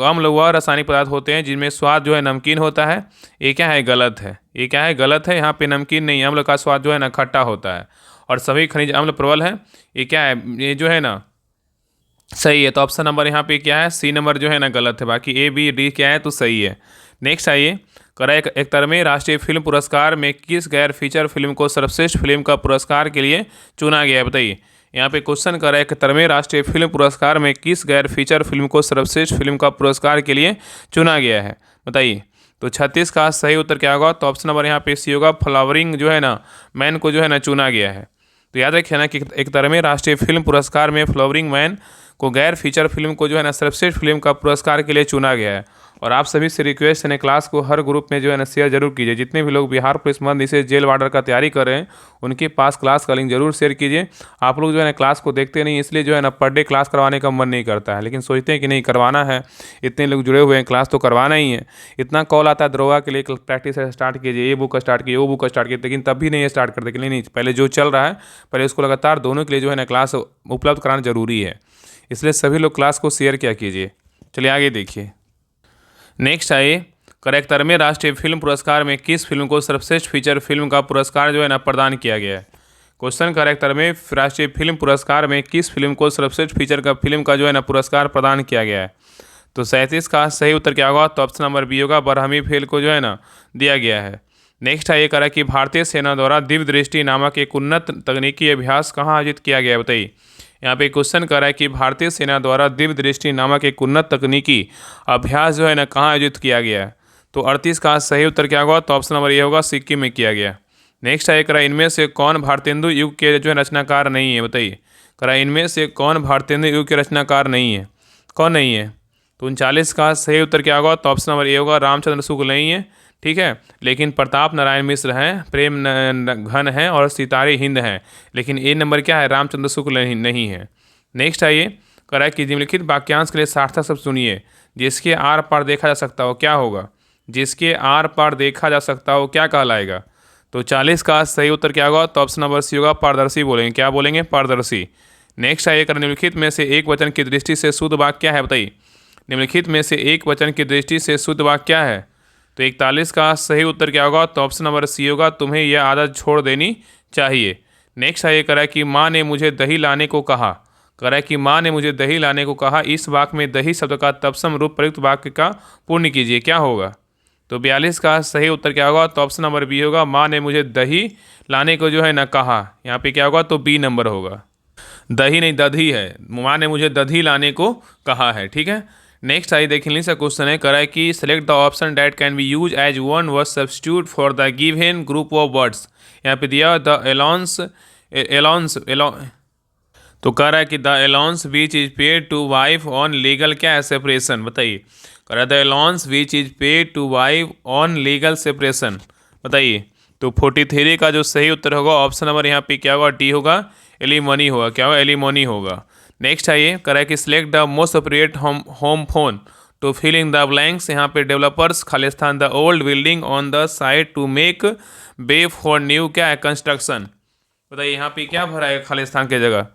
अम्ल वह रासायनिक पदार्थ होते हैं जिनमें स्वाद जो है नमकीन होता है, ये क्या है, गलत है। ये क्या है, गलत है। यहाँ पे नमकीन नहीं, अम्ल का स्वाद जो है ना खट्टा होता है। और सभी खनिज अम्ल प्रबल है, ये क्या है, ये जो है ना सही है। तो ऑप्शन नंबर यहाँ पे क्या है, सी नंबर जो है ना गलत है। बाकी ए बी डी क्या है तो सही है। नेक्स्ट आइए, करा एक 71वें राष्ट्रीय फिल्म पुरस्कार में किस गैर फीचर फिल्म को सर्वश्रेष्ठ फिल्म का पुरस्कार के लिए चुना गया है, बताइए। यहाँ पे क्वेश्चन करा 71वें राष्ट्रीय फिल्म पुरस्कार में किस गैर फीचर फिल्म को सर्वश्रेष्ठ फिल्म का पुरस्कार के लिए चुना गया है, बताइए। तो 36 का सही उत्तर क्या होगा, तो ऑप्शन नंबर यहाँ पे सी होगा, फ्लावरिंग जो है ना मैन को जो है ना चुना गया है। तो याद रखिए ना कि 71वें राष्ट्रीय फिल्म पुरस्कार में फ्लावरिंग मैन को गैर फीचर फिल्म को जो है ना सर्वश्रेष्ठ फिल्म का पुरस्कार के लिए चुना गया है। और आप सभी से रिक्वेस्ट है, क्लास को हर ग्रुप में जो है ना शेयर जरूर कीजिए। जितने भी लोग बिहार पुलिस मध्य निषेध जेल वार्डर का तैयारी कर रहे हैं उनके पास क्लास का लिंक जरूर शेयर कीजिए। आप लोग जो है ना क्लास को देखते नहीं, इसलिए जो है ना पर डे क्लास करवाने का मन नहीं करता है, लेकिन सोचते हैं कि नहीं करवाना है, इतने लोग जुड़े हुए हैं, क्लास तो करवाना ही है। इतना कॉल आता है दरोगा के लिए प्रैक्टिस स्टार्ट कीजिए, ये बुक स्टार्ट कीजिए, वो बुक स्टार्ट कीजिए, लेकिन तब भी नहीं स्टार्ट करते कि नहीं, पहले जो चल रहा है पहले उसको लगातार दोनों के लिए जो है ना क्लास उपलब्ध कराना जरूरी है। इसलिए सभी लोग क्लास को शेयर क्या कीजिए। चलिए आगे देखिए। नेक्स्ट आइए, करेक्ट 71वें राष्ट्रीय फिल्म पुरस्कार में किस फिल्म को सर्वश्रेष्ठ फीचर फिल्म का पुरस्कार जो है ना प्रदान किया गया है। क्वेश्चन करेक्ट 71वें राष्ट्रीय फिल्म पुरस्कार में किस फिल्म को सर्वश्रेष्ठ फीचर का फिल्म का जो है ना पुरस्कार प्रदान किया गया है। तो 37 का सही उत्तर क्या होगा, तो ऑप्शन नंबर बी होगा, बरहमी फेल को जो है ना दिया गया है। नेक्स्ट है ये करा कि भारतीय सेना द्वारा दिव्य दृष्टि नामक एक उन्नत तकनीकी अभ्यास कहाँ आयोजित किया गया है, बताइए। यहाँ पे क्वेश्चन कर रहा है कि भारतीय सेना द्वारा दिव्य दृष्टि नामक एक उन्नत तकनीकी अभ्यास जो है ना कहाँ आयोजित किया गया है। तो 38 का सही उत्तर क्या होगा, तो ऑप्शन नंबर ये होगा, सिक्किम में किया गया। नेक्स्ट है करा इनमें से कौन भारतेंदु युग के जो है रचनाकार नहीं है, बताइए। करा इनमें से कौन भारतेंदु युग के रचनाकार नहीं है, कौन नहीं है। तो 39 का सही उत्तर क्या होगा, तो ऑप्शन नंबर ए होगा, रामचंद्र शुक्ल नहीं है, ठीक है। लेकिन प्रताप नारायण मिश्र हैं, प्रेम घन हैं और सितारे हिंद हैं, लेकिन ए नंबर क्या है, रामचंद्र शुक्ल नहीं है। नेक्स्ट आइए, करा कि निम्नलिखित वाक्यांश के लिए सार्थक शब्द सुनिए। जिसके आर पार देखा जा सकता हो क्या होगा, जिसके आर पार देखा जा सकता हो क्या कहलाएगा। तो 40 का सही उत्तर क्या होगा, तो ऑप्शन नंबर सी होगा, पारदर्शी बोलेंगे, क्या बोलेंगे, पारदर्शी। नेक्स्ट आइए, निम्नलिखित में से एक वचन की दृष्टि से शुद्ध वाक्य क्या है, बताइए। निम्नलिखित में से एक वचन की दृष्टि से शुद्ध वाक्य क्या है। तो 41 का सही उत्तर क्या होगा, तो ऑप्शन नंबर सी होगा, तुम्हें यह आदत छोड़ देनी चाहिए। नेक्स्ट है ये करा कि माँ ने मुझे दही लाने को कहा, करा कि माँ ने मुझे दही लाने को कहा, इस वाक्य में दही शब्द का तत्सम रूप प्रयुक्त वाक्य का पूर्ण कीजिए, क्या होगा। तो 42 का सही उत्तर क्या होगा, तो ऑप्शन नंबर बी होगा, माँ ने मुझे दही लाने को जो है ना कहा। यहाँ पे क्या होगा, तो बी नंबर होगा, दही नहीं दधी है, माँ ने मुझे दधी लाने को कहा है, ठीक है। नेक्स्ट आई देखिए सा क्वेश्चन है, करा है कि select the option that can be use as one word substitute for the given group of words. यहाँ पे दिया द अलाउंस तो कह रहा है कि the allowance which is paid to wife on legal क्या है, सेपरेशन, बताइए। कह रहा है the allowance which is paid to wife on legal separation, बताइए। तो 43 का जो सही उत्तर होगा ऑप्शन नंबर यहाँ पे क्या होगा, डी होगा, एलिमनी होगा, क्या होगा, एलिमनी होगा। नेक्स्ट आइए, करा है कि select the most appropriate homophone to fill in the blanks. यहाँ पे developers Khalistan the old building on the side to make way for new क्या है, कंस्ट्रक्शन, बताइए। यहाँ पे क्या भरा है खालिस्तान की जगह।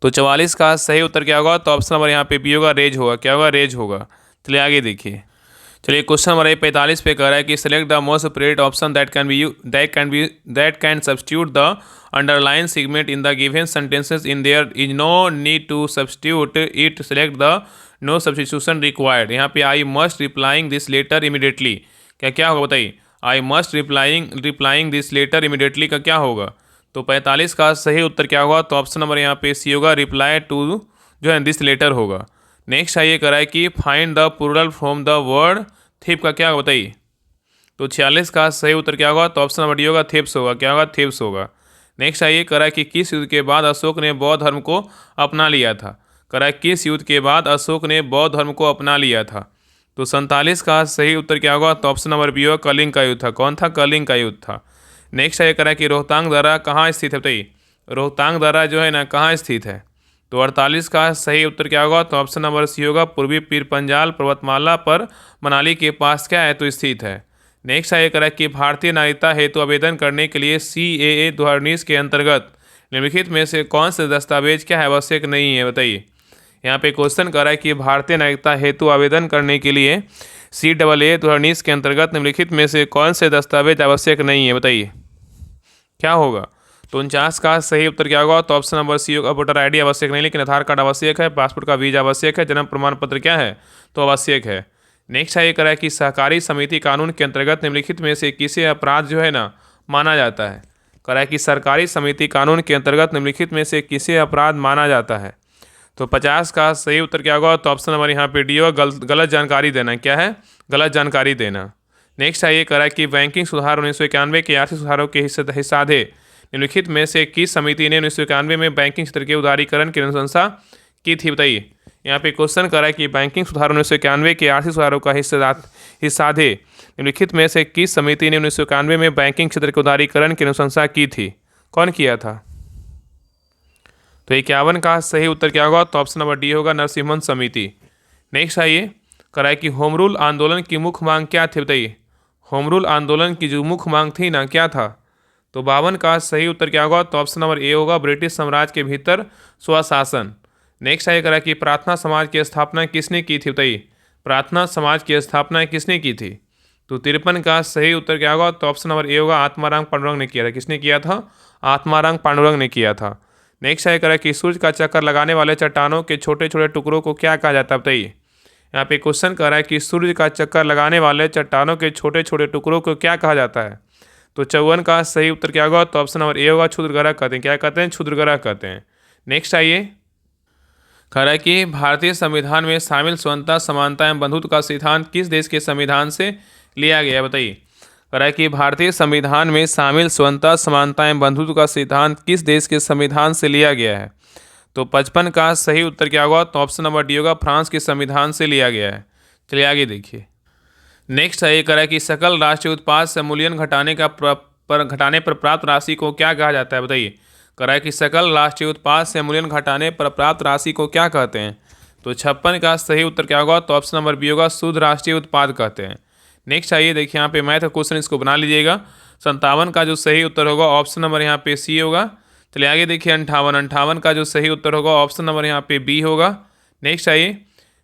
तो 44 का सही उत्तर क्या होगा, तो ऑप्शन नंबर यहाँ पे बी होगा, रेज होगा, क्या होगा, रेज होगा। चलिए आगे देखिए। चलिए क्वेश्चन नंबर 45 पे कह रहा है कि select the most appropriate option that can substitute the underline segment in the given sentences in there is no need to substitute it, select the no substitution required. यहाँ पे I must replying this letter immediately, क्या क्या होगा, बताइए। I must replying this letter immediately का क्या होगा। तो 45 का सही उत्तर क्या होगा, तो ऑप्शन नंबर यहाँ पे सी होगा, रिप्लाई टू जो है दिस लेटर होगा। नेक्स्ट आइए करा है कि find the plural from the word thief का क्या होगा, बताइए। तो 46 का सही उत्तर क्या होगा, तो ऑप्शन नंबर डी होगा, थेप्स होगा, क्या होगा, थेप्स होगा। नेक्स्ट आइए करा है कि किस युद्ध के बाद अशोक ने बौद्ध धर्म को अपना लिया था। करा किस युद्ध के बाद अशोक ने बौद्ध धर्म को अपना लिया था? तो 47 का सही उत्तर क्या होगा? तो ऑप्शन नंबर बी होगा, कलिंग का युद्ध था। कौन था? कलिंग का युद्ध था। नेक्स्ट है करा कि रोहतांग दर्रा कहाँ स्थित है? बताइए रोहतांग दर्रा जो है ना कहाँ स्थित है? तो 48 का सही उत्तर क्या होगा? तो ऑप्शन नंबर सी होगा, पूर्वी पीर पंजाल पर्वतमाला पर मनाली के पास क्या है? तो स्थित है। नेक्स्ट है करा कि भारतीय नागरिकता हेतु आवेदन करने के लिए CAA 2019 के अंतर्गत निम्नलिखित में से कौन से दस्तावेज क्या है आवश्यक नहीं है? बताइए यहाँ पे क्वेश्चन कर रहा है कि भारतीय नागरिकता हेतु आवेदन करने के लिए CAA 2019 के अंतर्गत निम्नलिखित में से कौन से दस्तावेज आवश्यक नहीं है? बताइए क्या होगा? तो 49 का सही उत्तर क्या होगा? तो ऑप्शन नंबर सी होगा, वोटर ID आवश्यक नहीं लेकिन आधार कार्ड आवश्यक है, पासपोर्ट का वीजा आवश्यक है, जन्म प्रमाण पत्र क्या है? तो आवश्यक है। नेक्स्ट है ये करा है कि सहकारी समिति कानून के अंतर्गत निम्नलिखित में से किसे अपराध जो है ना माना जाता है? करा है कि सरकारी समिति कानून के अंतर्गत निम्नलिखित में से किसे अपराध माना जाता है? तो 50 का सही उत्तर क्या होगा? तो ऑप्शन नंबर यहाँ पे डी होगा, गलत जानकारी देना। क्या है? गलत जानकारी देना। नेक्स्ट है ये करा है कि बैंकिंग सुधार 1991 के आर्थिक सुधारों के हिस्साधे निम्नलिखित में से किस समिति ने 1991 में बैंकिंग क्षेत्र के उदारीकरण की अनुशंसा की थी? बताइए यहाँ पे क्वेश्चन करा है कि बैंकिंग सुधार 1991 के आर्थिक सुधारों का हिस्साधे निम्नलिखित में से किस समिति ने 1991 में बैंकिंग क्षेत्र के उदारीकरण की अनुशंसा की थी? कौन किया था? तो 51 का सही उत्तर क्या होगा? तो ऑप्शन नंबर डी होगा, नरसिम्हन समिति। नेक्स्ट आइए करा है कि होम रूल आंदोलन की मुख्य मांग क्या थी? बताइए होम रूल आंदोलन की जो मुख्य मांग थी ना क्या था? तो 52 का सही उत्तर क्या होगा? तो ऑप्शन नंबर ए होगा, ब्रिटिश साम्राज्य के भीतर स्वशासन। नेक्स्ट है करा कि प्रार्थना समाज की स्थापना किसने की थी? बताइए प्रार्थना समाज की स्थापना किसने की थी? तो 53 का सही उत्तर क्या होगा? तो ऑप्शन नंबर ए होगा, आत्माराम पांडुरंग ने किया था। किसने किया था? आत्माराम पांडुरंग ने किया था। नेक्स्ट है करा कि सूर्य का चक्कर लगाने वाले चट्टानों के छोटे छोटे टुकड़ों को क्या कहा जाता है? बताइए यहाँ पे क्वेश्चन कर रहा है कि सूर्य का चक्कर लगाने वाले चट्टानों के छोटे छोटे टुकड़ों को क्या कहा जाता है? तो 54 का सही उत्तर क्या होगा? तो ऑप्शन नंबर ए होगा, क्षुद्रग्रह कहते हैं। क्या कहते हैं? क्षुद्रग्रह कहते हैं। नेक्स्ट आइए कह रहा है कि भारतीय संविधान में शामिल स्वतंत्रता समानता एवं बंधुत्व का सिद्धांत किस देश के संविधान से लिया गया है? बताइए कह रहा है कि भारतीय संविधान में शामिल स्वतंत्रता समानता एवं बंधुत्व का सिद्धांत किस देश के संविधान से लिया गया है? तो 55 का सही उत्तर क्या होगा? तो ऑप्शन नंबर डी होगा, फ्रांस के संविधान से लिया गया है। चलिए आगे देखिए। नेक्स्ट है ये कह रहा है कि सकल राष्ट्रीय उत्पाद से मूल्यन घटाने पर प्राप्त राशि को क्या कहा जाता है? बताइए कह रहा है कि सकल राष्ट्रीय उत्पाद से मूल्यन घटाने पर प्राप्त राशि को क्या कहते हैं? तो 56 का सही उत्तर क्या होगा? तो ऑप्शन नंबर बी होगा, शुद्ध राष्ट्रीय उत्पाद कहते हैं। नेक्स्ट आइए देखिए यहाँ पे मैथ का क्वेश्चन, इसको बना लीजिएगा। 57 का जो सही उत्तर होगा ऑप्शन नंबर यहाँ पे सी होगा। चलिए आगे देखिए 58 का जो सही उत्तर होगा ऑप्शन नंबर यहाँ पे बी होगा। नेक्स्ट आइए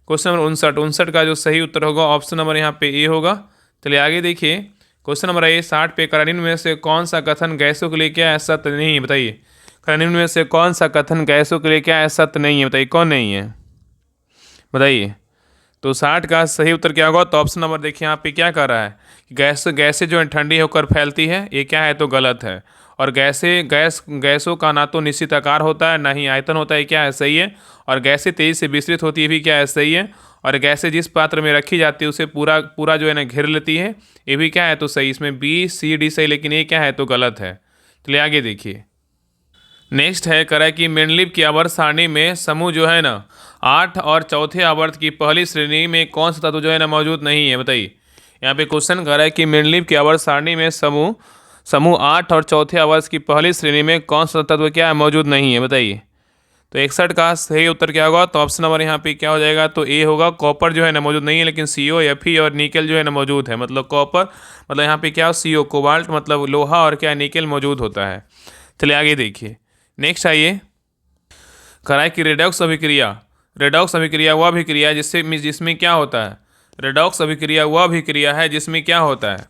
क्वेश्चन नंबर 59 का जो सही उत्तर होगा ऑप्शन नंबर यहाँ पे ए होगा। चलिए आगे देखिए क्वेश्चन नंबर ए 60 पे निम्न में से कौन सा कथन गैसों के लिए क्या है सत्य नहीं है? बताइए निम्न में से कौन सा कथन गैसों के लिए क्या है सत्य नहीं है? बताइए कौन नहीं है? बताइए तो 60 का सही उत्तर क्या होगा? तो ऑप्शन नंबर देखिए यहाँ पे क्या कर रहा है कि गैसें जो है ठंडी होकर फैलती है, ये क्या है? तो गलत है। और गैसों का ना तो निश्चित आकार होता है ना ही आयतन होता है, क्या है? सही है। और गैसें तेज़ी से विस्तृत होती है, भी क्या है? सही है। और गैसें जिस पात्र में रखी जाती है उसे पूरा जो है ना घेर लेती है, ये भी क्या है? तो सही। इसमें बी सी डी सही, लेकिन ये क्या है? तो गलत है। चलिए आगे देखिए। नेक्स्ट है करा कि मेंडलीव की आवर्त सारणी में समूह जो है ना 8 और चौथे आवर्त की पहली श्रेणी में कौन सा तत्व जो है ना मौजूद नहीं है? बताइए यहाँ पे क्वेश्चन कर रहा है कि मेंडलीव की आवर्त सारणी में समूह 8 और चौथे आवर्त की पहली श्रेणी में कौन सा तत्व क्या है? मौजूद नहीं है। बताइए तो 61 का सही उत्तर क्या होगा? तो ऑप्शन नंबर यहाँ पे क्या हो जाएगा? तो ए होगा, कॉपर जो है ना मौजूद नहीं है, लेकिन CO Fe और निकल जो है ना मौजूद है। मतलब कॉपर मतलब यहाँ पे क्या CO कोबाल्ट मतलब लोहा और क्या निकल मौजूद होता है। चलिए आगे देखिए। नेक्स्ट आइए कह रहा है कि रेडॉक्स अभिक्रिया वह अभिक्रिया है जिसमें क्या होता है? रेडॉक्स अभिक्रिया वह अभिक्रिया है जिसमें क्या होता है?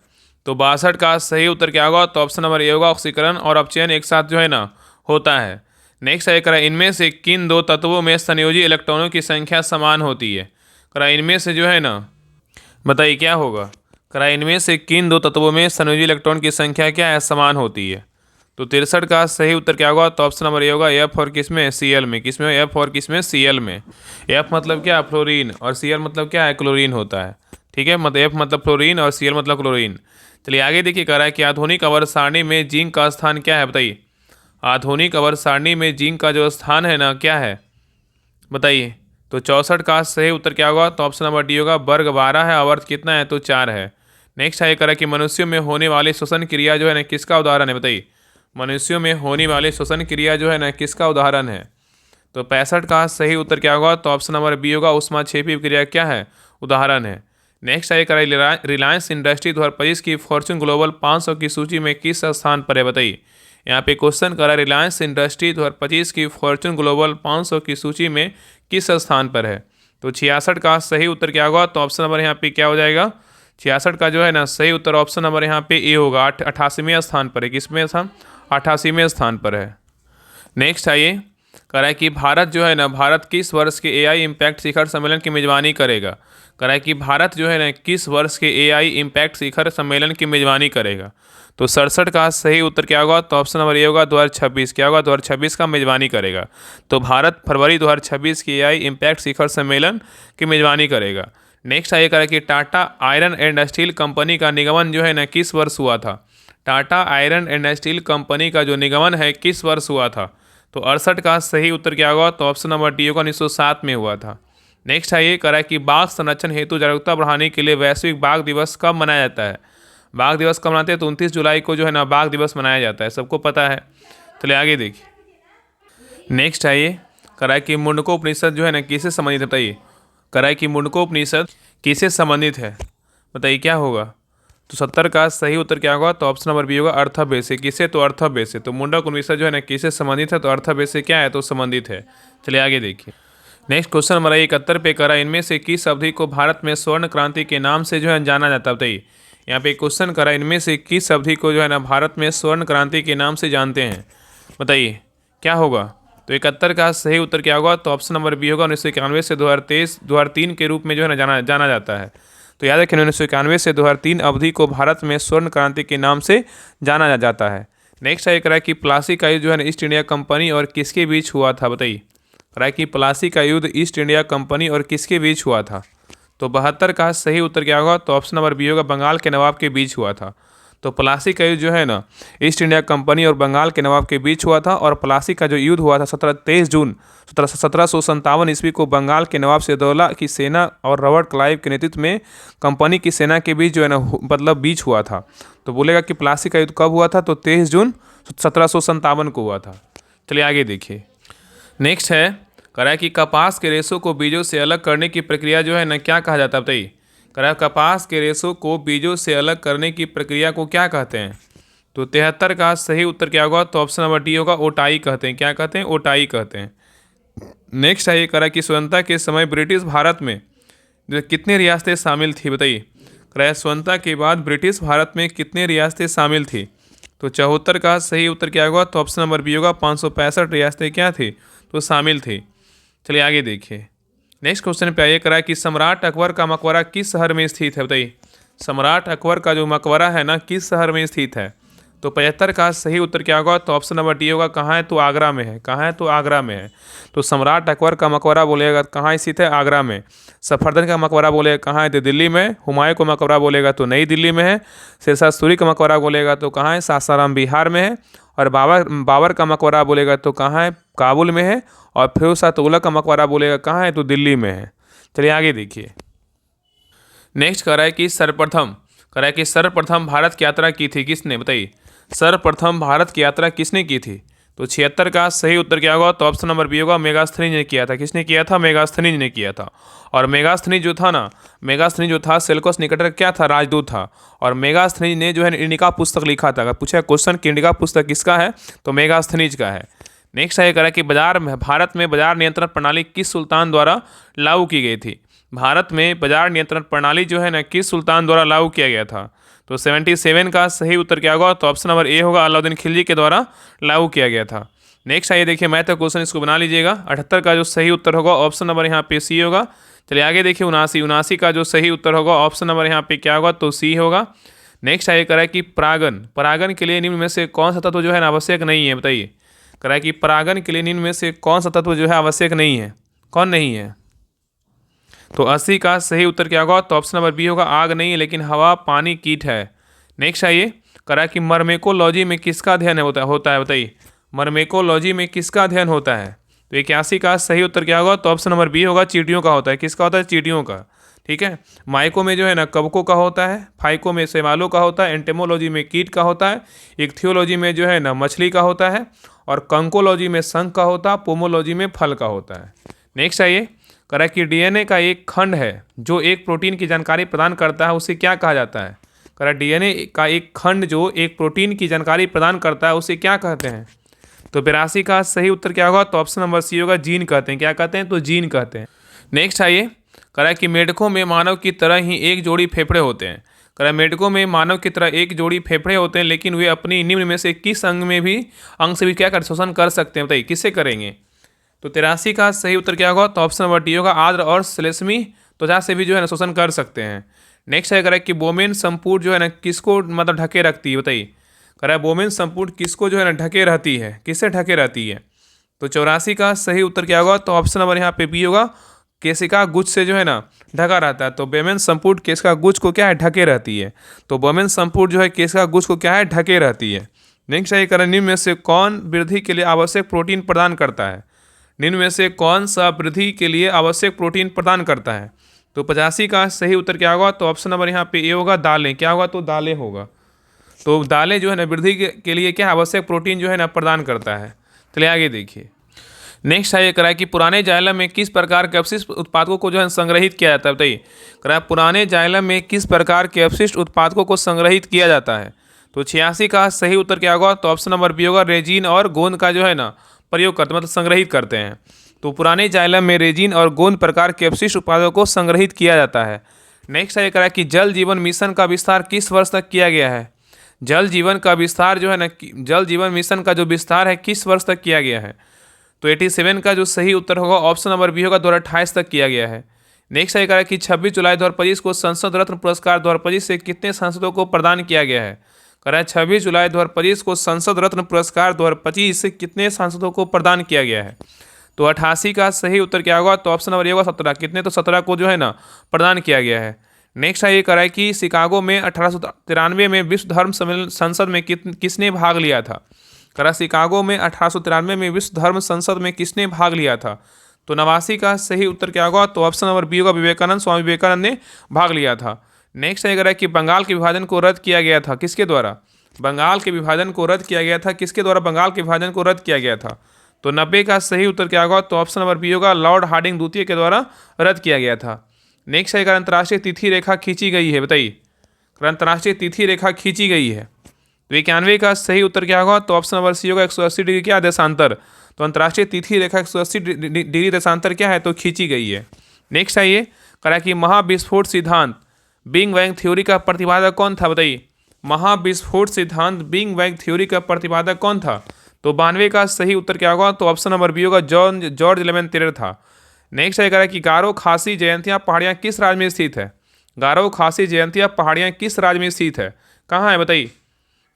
तो 62 का सही उत्तर क्या होगा? तो ऑप्शन नंबर ए होगा, ऑक्सीकरण और अपचयन एक साथ जो है ना होता है। नेक्स्ट है करा इनमें से किन दो तत्वों में संयोजी इलेक्ट्रॉनों की संख्या समान होती है? करा इनमें से जो है ना बताइए क्या होगा? करा इनमें से किन दो तत्वों में संयोजी इलेक्ट्रॉन की संख्या क्या है? समान होती है। तो 63 का सही उत्तर क्या होगा? तो ऑप्शन नंबर ए होगा, एफ और किसमें? Cl में। किसमें? एफ और किसमें? Cl में। एफ मतलब क्या? फ्लोरीन। और Cl मतलब क्या है? क्लोरीन होता है। ठीक है, मतलब एफ मतलब फ्लोरीन और Cl मतलब क्लोरीन। चलिए आगे देखिए कह रहा है कि आधुनिक आवर्त सारणी में जिंक का स्थान क्या है? बताइए आधुनिक आवर्त सारणी में जिंक का जो स्थान है ना क्या है? बताइए। तो 64 का सही उत्तर क्या होगा? तो ऑप्शन नंबर डी होगा, वर्ग 12 है और अर्थ कितना है? तो 4 है। नेक्स्ट है करा कि मनुष्यों में होने वाली श्वसन क्रिया जो है ना किसका उदाहरण है? बताइए। मनुष्यों में होने वाली श्वसन क्रिया जो है ना किसका उदाहरण है? तो 65 का सही उत्तर क्या होगा? तो ऑप्शन नंबर बी होगा, ऊष्माक्षेपी क्रिया क्या है? उदाहरण है। नेक्स्ट है करा रिलायंस इंडस्ट्री 2025 की फॉर्च्यून ग्लोबल 500 की सूची में किस स्थान पर है? बताइए। यहाँ पे क्वेश्चन करा रिलायंस इंडस्ट्री 2025 की फॉर्च्यून ग्लोबल 500 की सूची में किस स्थान पर है? तो 66 का सही उत्तर क्या होगा? तो ऑप्शन नंबर यहाँ पे क्या हो जाएगा? 66 का जो है ना सही उत्तर ऑप्शन नंबर यहाँ पे ए होगा, 88वें स्थान पर है। किसमें स्थान? 88वें स्थान पर है। नेक्स्ट आइए करा है कि भारत जो है ना भारत किस वर्ष के एआई इम्पैक्ट शिखर सम्मेलन की मेजबानी करेगा? करा है कि भारत जो है ना किस वर्ष के एआई इम्पैक्ट शिखर सम्मेलन की मेजबानी करेगा? तो 67 का सही उत्तर क्या होगा? तो ऑप्शन नंबर ए होगा, 2026। क्या होगा? 2026 का मेजबानी करेगा। तो भारत फरवरी 2026 के एआई इम्पैक्ट शिखर सम्मेलन की मेजबानी करेगा। नेक्स्ट आइए करा कि Tata iron and steel company का निगमन जो है ना किस वर्ष हुआ था? Tata iron and steel company का जो निगमन है किस वर्ष हुआ था? तो 68 का सही उत्तर क्या होगा? तो ऑप्शन नंबर डी होगा, 1907 में हुआ था। नेक्स्ट है ये करा कि बाघ संरक्षण हेतु जागरूकता बढ़ाने के लिए वैश्विक बाघ दिवस कब मनाया जाता है? बाघ दिवस कब मनाते हैं? तो 29 जुलाई को जो है ना बाघ दिवस मनाया जाता है, सबको पता है। चलिए आगे देखिए। नेक्स्ट है ये करा कि मुंडकोपनिषद जो है ना किससे संबंधित है? बताइए। करा कि मुंडकोपनिषद किससे संबंधित है? बताइए क्या होगा? तो 70 का सही उत्तर क्या होगा? तो ऑप्शन नंबर बी होगा, अर्थव्य से। किससे? तो अर्थव्य से। तो मुंडकोपनिषद जो है ना किससे संबंधित है? तो अर्थव्य से क्या है? तो संबंधित है। चलिए आगे देखिए। नेक्स्ट क्वेश्चन नंबर 71 पे करा इनमें से किस अवधि को भारत में स्वर्ण क्रांति के नाम से जो है जाना जाता है? बताइए। यहाँ पे क्वेश्चन करा इनमें से किस अवधि को जो है ना भारत में स्वर्ण क्रांति के नाम से जानते हैं? बताइए क्या होगा? तो 71 का सही उत्तर क्या होगा? तो ऑप्शन नंबर बी होगा, 1991 से 2003 के रूप में जो है ना जाना जाता है। तो याद रखें 1991 से 2003 अवधि को भारत में स्वर्ण क्रांति के नाम से जाना जाता है। नेक्स्ट है करा कि प्लासी का युद्ध जो है ना ईस्ट इंडिया कंपनी और किसके बीच हुआ था? बताइए। करा कि प्लासी का युद्ध ईस्ट इंडिया कंपनी और किसके बीच हुआ था? तो 72 का सही उत्तर क्या होगा? तो ऑप्शन नंबर बी होगा, बंगाल के नवाब के बीच हुआ था। तो प्लासी का युद्ध जो है ना ईस्ट इंडिया कंपनी और बंगाल के नवाब के बीच हुआ था। और प्लासी का जो युद्ध हुआ था 23 जून 1757 ईस्वी को बंगाल के नवाब सिराजउद्दौला की सेना और रॉबर्ट क्लाइव के नेतृत्व में कंपनी की सेना के बीच जो है ना मतलब बीच हुआ था। तो बोलेगा कि प्लासी का युद्ध कब हुआ था? तो 23 जून 1757 को हुआ था। चलिए आगे देखिए। नेक्स्ट है करा कि कपास के रेशों को बीजों से अलग करने की प्रक्रिया जो है ना क्या कहा जाता है? बताइए। करा कपास के रेशों को बीजों से अलग करने की प्रक्रिया को क्या कहते हैं? तो 73 का सही उत्तर क्या होगा? तो ऑप्शन नंबर डी होगा, ओटाई कहते हैं। क्या कहते हैं? ओटाई कहते हैं। नेक्स्ट है ये करा कि स्वतंत्रता के समय ब्रिटिश भारत में जो कितनी रियासतें शामिल थी? बताइए। करा स्वतंत्रता के बाद ब्रिटिश भारत में कितनी रियासतें शामिल थी? तो 74 का सही उत्तर क्या होगा? तो ऑप्शन नंबर बी होगा, 565 रियासतें क्या थी? तो शामिल थी। चलिए आगे देखिए। नेक्स्ट क्वेश्चन पे आइए करा कि सम्राट अकबर का मकबरा किस शहर में स्थित है? बताइए। सम्राट अकबर का जो मकबरा है ना किस शहर में स्थित है? तो 75 का सही उत्तर क्या होगा? तो ऑप्शन नंबर डी होगा, कहाँ है? तो आगरा में है। कहाँ है? तो आगरा में है। तो सम्राट अकबर का मकबरा बोलेगा कहाँ स्थित है? आगरा में। सफदरजंग का मकबरा बोलेगा कहाँ है? तो दिल्ली में। हुमायूं का मकबरा बोलेगा तो नई दिल्ली में है। शेरशाह सूरी का मकबरा बोलेगा तो कहाँ है? सासाराम बिहार में है। और बाबर का मकबरा बोलेगा तो कहाँ है? काबुल में है। और फिरोज शाह तुगलक का मकबरा बोलेगा कहाँ है? तो दिल्ली में है। चलिए आगे देखिए। नेक्स्ट कह रहा है कि सर्वप्रथम भारत की यात्रा की थी किसने? बताइए। सर्वप्रथम भारत की यात्रा किसने की थी? तो 76 का सही उत्तर क्या होगा? तो ऑप्शन नंबर बी होगा, मेगास्थनीज ने किया था। किसने किया था? मेगास्थनीज ने किया था। और मेगास्थनीज जो था सेल्यूकस निकेटर क्या था? राजदूत था। और मेगास्थनीज ने जो है इंडिका पुस्तक लिखा था। अगर पूछा क्वेश्चन कि इंडिका पुस्तक किसका है? तो मेगास्थनीज का है। नेक्स्ट है करा कि भारत में बाजार नियंत्रण प्रणाली किस सुल्तान द्वारा लागू की गई थी? भारत में बाजार नियंत्रण प्रणाली जो है ना किस सुल्तान द्वारा लागू किया गया था? तो 77 का सही उत्तर क्या होगा? तो ऑप्शन नंबर ए होगा, अलाउद्दीन खिलजी के द्वारा लागू किया गया था। नेक्स्ट आइए देखिए, मैथ का क्वेश्चन, इसको बना लीजिएगा। 78 का जो सही उत्तर होगा ऑप्शन नंबर यहाँ पे सी होगा। चलिए आगे देखिए। 79 का जो सही उत्तर होगा ऑप्शन नंबर यहाँ पे क्या होगा? तो सी होगा। नेक्स्ट आइए करा कि परागन के लिए निम्न में से कौन सा तत्व जो है ना आवश्यक नहीं है? बताइए। करा कि परागन के लिए निम्न में से कौन सा तत्व जो है आवश्यक नहीं है? कौन नहीं है? तो 80 का सही उत्तर क्या होगा? तो ऑप्शन नंबर बी होगा, आग नहीं है लेकिन हवा, पानी, कीट है। नेक्स्ट आइए करा कि मर्मेकोलॉजी में किसका अध्ययन होता है? बताइए। मर्मेकोलॉजी में किसका अध्ययन होता है? तो 81 का सही उत्तर क्या होगा? तो ऑप्शन नंबर बी होगा, चींटियों का होता है। किसका होता है? चींटियों का। ठीक है। माइको में जो है ना कवकों का होता है, फाइको में शैवालों का होता है, एंटेमोलॉजी में कीट का होता है, इक्थियोलॉजी में जो है ना मछली का होता है, और कंकोलॉजी में शंख का होता है, पोमोलॉजी में फल का होता है। नेक्स्ट आइए, करा कि डीएनए का एक खंड है जो एक प्रोटीन की जानकारी प्रदान करता है, उसे क्या कहा जाता है? करा डीएनए का एक खंड जो एक प्रोटीन की जानकारी प्रदान करता है, उसे क्या कहते हैं? तो 82 का सही उत्तर क्या होगा? तो ऑप्शन नंबर सी होगा, जीन कहते हैं। क्या कहते हैं? तो जीन कहते हैं। नेक्स्ट आइए, करा कि मेढकों में मानव की तरह ही एक जोड़ी फेफड़े होते हैं। करा मेढकों में मानव की तरह एक जोड़ी फेफड़े होते हैं, लेकिन वे अपनी निम्न में से किस अंग से भी क्या कर शोषण कर सकते हैं? बताइए किससे करेंगे? तो 83 का सही उत्तर क्या होगा? तो ऑप्शन नंबर डी होगा, आर्द्र और श्लेष्मी त्वचा से भी जो है ना शोषण कर सकते हैं। नेक्स्ट है करें कि बोमेन संपूर्ण जो है ना किसको मतलब ढके रखती है? बताइए करें बोमेन संपूर्ण किसको जो है ना ढके रहती है? किससे ढके रहती है? तो 84 का सही उत्तर क्या होगा? तो ऑप्शन नंबर यहाँ पे बी होगा, केशिका गुच्छ से जो है ना ढका रहता है। तो बोमेन संपूर्ण केशिका गुच्छ को क्या है? ढके रहती है। तो बोमेन संपूर्ण जो है केशिका गुच्छ को क्या है? ढके रहती है। नेक्स्ट है करें निम्न में से कौन वृद्धि के लिए आवश्यक प्रोटीन प्रदान करता है? निम्न में से कौन सा वृद्धि के लिए आवश्यक प्रोटीन प्रदान करता है? तो 85 का सही उत्तर क्या होगा? तो ऑप्शन नंबर यहाँ पे ए होगा, दालें। क्या होगा? तो दालें होगा। तो दालें जो है ना वृद्धि के लिए क्या आवश्यक प्रोटीन जो है ना प्रदान करता है। चलिए आगे देखिए। नेक्स्ट है ये करा कि पुराने जाइलम में किस प्रकार के अपशिष्ट उत्पादकों को जो है संग्रहित किया जाता है? बताइए करा पुराने जाइलम में किस प्रकार के अपशिष्ट उत्पादकों को संग्रहित किया जाता है? तो 86 का सही उत्तर क्या होगा? तो ऑप्शन नंबर बी होगा, रेजिन और गोंद का जो है ना प्रयोग करते मतलब संग्रहित करते हैं। तो पुराने जाइलम में रेजिन और गोंद प्रकार के अपशिष्ट उत्पादों को संग्रहित किया जाता है। नेक्स्ट है करा कि जल जीवन मिशन का विस्तार किस वर्ष तक किया गया है? जल जीवन का विस्तार जो है ना जल जीवन मिशन का जो विस्तार है किस वर्ष तक किया गया है? तो 87 का जो सही उत्तर होगा ऑप्शन नंबर बी होगा, 2028 तक किया गया है। नेक्स्ट है करा कि 26 जुलाई 2025 को संसद रत्न पुरस्कार 2025 से कितने सांसदों को प्रदान किया गया है? करा 26 जुलाई 2025 को संसद रत्न पुरस्कार 2025 से कितने सांसदों को प्रदान किया गया है? तो 88 का सही उत्तर क्या होगा? तो ऑप्शन नंबर ए होगा, 17। कितने? तो 17 को जो है ना प्रदान किया गया है। नेक्स्ट है ये करा कि शिकागो में 1893 में विश्व धर्म सम्मेलन संसद में किसने भाग लिया था? करा शिकागो में 1893 में विश्व धर्म संसद में किसने भाग लिया था? तो 89 का सही उत्तर क्या होगा? तो ऑप्शन नंबर बी होगा, विवेकानंद, स्वामी विवेकानंद ने भाग लिया था। नेक्स्ट है कि बंगाल के विभाजन को रद्द किया गया था किसके द्वारा? बंगाल के विभाजन को रद्द किया गया था किसके द्वारा? बंगाल के विभाजन को रद्द किया गया था। तो 90 का सही उत्तर क्या होगा? तो ऑप्शन नंबर बी होगा, लॉर्ड हार्डिंग द्वितीय के द्वारा रद्द किया गया था। नेक्स्ट है अंतर्राष्ट्रीय तिथि रेखा खींची गई है? बताइए अंतर्राष्ट्रीय तिथि रेखा खींची गई है। तो 91 का सही उत्तर क्या होगा? तो ऑप्शन नंबर सी होगा, 180 डिग्री क्या देशांतर। तो अंतर्राष्ट्रीय तिथि रेखा 180 डिग्री देशांतर क्या है? तो खींची गई है। नेक्स्ट है ये करा कि महाविस्फोट सिद्धांत बिग बैंग थ्योरी का प्रतिपादक कौन था? बताइए महाविस्फोट सिद्धांत बिग बैंग थ्योरी का प्रतिपादक कौन था? तो 92 का सही उत्तर क्या होगा? तो ऑप्शन नंबर बी होगा, जॉर्ज लेमेंटेयर था। नेक्स्ट है करा कि गारो खासी जयंतिया पहाड़ियाँ किस राज्य में स्थित है? गारो खासी जयंतिया पहाड़ियाँ किस राज्य में स्थित है? कहाँ है बताइए?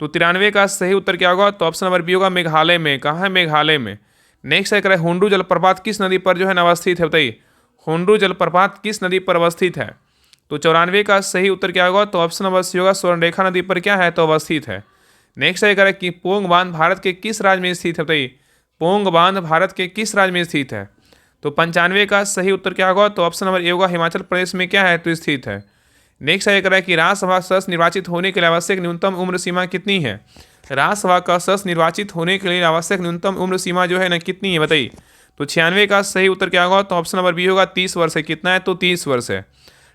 तो 93 का सही उत्तर क्या होगा? तो ऑप्शन नंबर बी होगा, मेघालय में। कहाँ है? मेघालय में। नेक्स्ट है करें हुंडू जलप्रपात किस नदी पर जो है अवस्थित है? बताइए हुंडू जलप्रपात किस नदी पर अवस्थित है? तो 94 का सही उत्तर क्या होगा? तो ऑप्शन नंबर सी होगा, स्वर्णरेखा नदी पर क्या है? तो अवस्थित है। नेक्स्ट है करें कि पोंग बांध भारत के किस राज्य में स्थित है? बताइए पोंग बांध भारत के किस राज्य में स्थित है? तो 95 का सही उत्तर क्या होगा? तो ऑप्शन नंबर ए होगा, हिमाचल प्रदेश में क्या है? तो स्थित है। नेक्स्ट है करें कि राज्यसभा सदस्य निर्वाचित होने के लिए आवश्यक न्यूनतम उम्र सीमा कितनी है? राज्यसभा का सदस्य निर्वाचित होने के लिए आवश्यक न्यूनतम उम्र सीमा जो है ना कितनी है? बताइए तो 96 का सही उत्तर क्या होगा? तो ऑप्शन नंबर बी होगा, 30 वर्ष है। कितना है? तो 30 वर्ष है।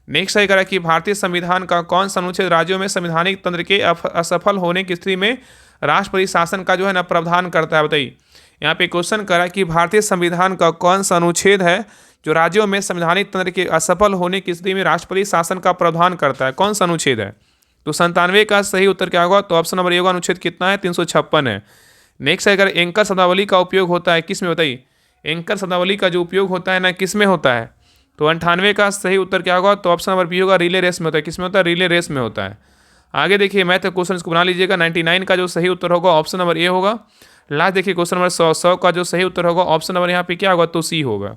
नेक्स्ट है करें कि भारतीय संविधान का कौन सा अनुच्छेद राज्यों में संवैधानिक तंत्र के असफल होने की स्थिति में राष्ट्रपति शासन का जो है ना प्रावधान करता है? बताइए यहाँ पे क्वेश्चन करा कि भारतीय संविधान का कौन सा अनुच्छेद है जो राज्यों में संवैधानिक तंत्र के असफल होने की स्थिति में राष्ट्रपति शासन का प्रावधान करता है? कौन सा अनुच्छेद है? तो 97 का सही उत्तर क्या होगा? तो ऑप्शन नंबर ए होगा, अनुच्छेद कितना है? 356 है। नेक्स्ट है अगर एंकर शब्दावली का उपयोग होता है किस में? बताइए एंकर शब्दावली का जो उपयोग होता है ना किस में होता है? तो 98 का सही उत्तर क्या होगा? तो ऑप्शन नंबर बी होगा, रिले रेस में होता है। किस में होता है? रिले रेस में होता है। आगे देखिए मैथ क्वेश्चन इसको बना लीजिएगा। 99 का जो सही उत्तर होगा ऑप्शन नंबर ए होगा। लास्ट देखिए क्वेश्चन नंबर 100 का जो सही उत्तर होगा ऑप्शन नंबर यहाँ पे क्या होगा? तो सी होगा।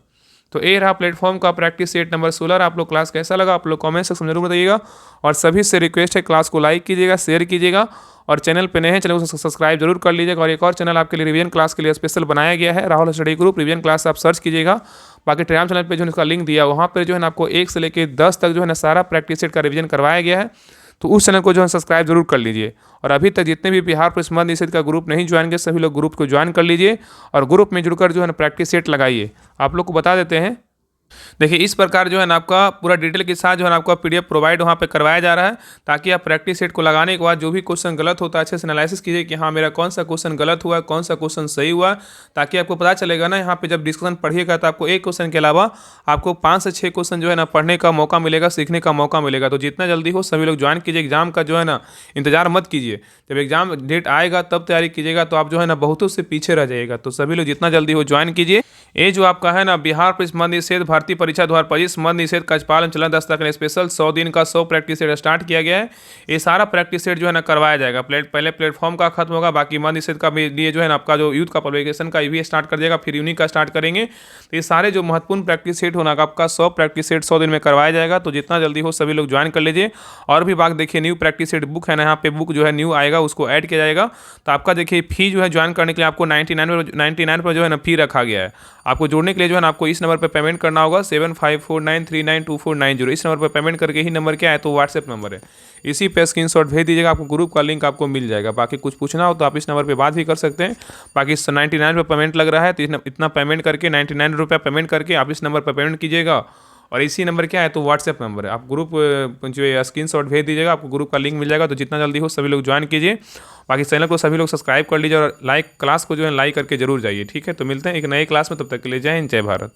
तो ये रहा प्लेटफॉर्म का प्रैक्टिस सेट नंबर 16। आप लोग क्लास कैसा लगा आप लोग कमेंट सेक्शन में जरूर बताइएगा। और सभी से रिक्वेस्ट है क्लास को लाइक कीजिएगा, शेयर कीजिएगा, और चैनल पे नए हैं चैनल को सब्सक्राइब जरूर कर लीजिएगा। और एक और चैनल आपके लिए रिवीजन क्लास के लिए स्पेशल बनाया गया है, Rahul study group revision class, आप सर्च कीजिएगा। बाकी टेलीग्राम चैनल पे जो है इसका लिंक दिया, वहाँ पर जो है ना आपको 1 से लेकर 10 तक जो है ना सारा प्रैक्टिस सेट का रिवीजन करवाया गया है। तो उस चैनल को जो है सब्सक्राइब जरूर कर लीजिए। और अभी तक जितने भी बिहार पुलिस मद्य निषेध का ग्रुप नहीं ज्वाइन किए सभी लोग ग्रुप को ज्वाइन कर लीजिए और ग्रुप में जुड़कर जो है ना प्रैक्टिस सेट लगाइए। आप लोग को बता देते हैं, देखिए इस प्रकार जो है ना आपका पूरा डिटेल के साथ जो है ना आपका पीडीएफ प्रोवाइड वहाँ पे करवाया जा रहा है, ताकि आप प्रैक्टिस सेट को लगाने के बाद जो भी क्वेश्चन गलत होता है अच्छे से एनालिसिस कीजिए कि हाँ मेरा कौन सा क्वेश्चन गलत हुआ, कौन सा क्वेश्चन सही हुआ, ताकि आपको पता चलेगा ना। यहाँ पे जब डिस्कशन पढ़िएगा तो आपको एक क्वेश्चन के अलावा आपको 5 से 6 क्वेश्चन जो है ना पढ़ने का मौका मिलेगा, सीखने का मौका मिलेगा। तो जितना जल्दी हो सभी लोग ज्वाइन कीजिए। एग्जाम का जो है ना इंतजार मत कीजिए, जब एग्जाम डेट आएगा तब तैयारी कीजिएगा, तो आप जो है ना बहुतों से पीछे रह जाइएगा। तो सभी लोग जितना जल्दी हो ज्वाइन कीजिए। ये जो आपका है ना बिहार पुलिस मद्य निषेध भर्ती परीक्षा 2025 मद्य निषेध कचपाल एवं चलन दस्ता के लिए स्पेशल 100 दिन का 100 प्रैक्टिस सेट स्टार्ट किया गया है। ये सारा प्रैक्टिस सेट जो है ना करवाया जाएगा। पहले प्लेटफॉर्म का खत्म होगा, बाकी मद्य निषेध का भी लिए जो है ना आपका जो यूथ का पब्लिकेशन का भी स्टार्ट कर देगा, फिर यूनिक का स्टार्ट करेंगे। तो ये सारे जो महत्वपूर्ण प्रैक्टिस सेट होना आपका 100 प्रैक्टिस सेट 100 दिन में करवाया जाएगा। तो जितना जल्दी हो सभी लोग ज्वाइन कर लीजिए। और भी बात देखिए, न्यू प्रैक्टिस सेट बुक है ना, यहाँ पे बुक जो है न्यू आएगा, उसको ऐड किया जाएगा। तो आपका देखिए फी जो है ज्वाइन करने के लिए आपको 99 पर जो है ना फी रखा गया है। आपको जोड़ने के लिए जो है ना आपको इस नंबर पर पेमेंट करना होगा 7549392490। इस नंबर पर पेमेंट करके ही नंबर क्या है तो व्हाट्सएप नंबर है, इसी पे स्क्रीनशॉट भेज दीजिएगा, आपको ग्रुप का लिंक आपको मिल जाएगा। बाकी कुछ पूछना हो तो आप इस नंबर पे बात भी कर सकते हैं। बाकी 99 रुपये पेमेंट लग रहा है, तो इतना पेमेंट करके 99 रुपये पेमेंट करके आप इस नंबर पर पेमेंट कीजिएगा। और इसी नंबर क्या है तो व्हाट्सएप नंबर है, आप ग्रुप जो स्क्रीनशॉट भेज दीजिएगा, आपको ग्रुप का लिंक मिल जाएगा। तो जितना जल्दी हो सभी लोग ज्वाइन कीजिए। बाकी चैनल को सभी लोग सब्सक्राइब कर लीजिए और लाइक क्लास को जो है लाइक करके जरूर जाइए। ठीक है, तो मिलते हैं एक नए क्लास में, तब तक के लिए जय हिंद जय भारत।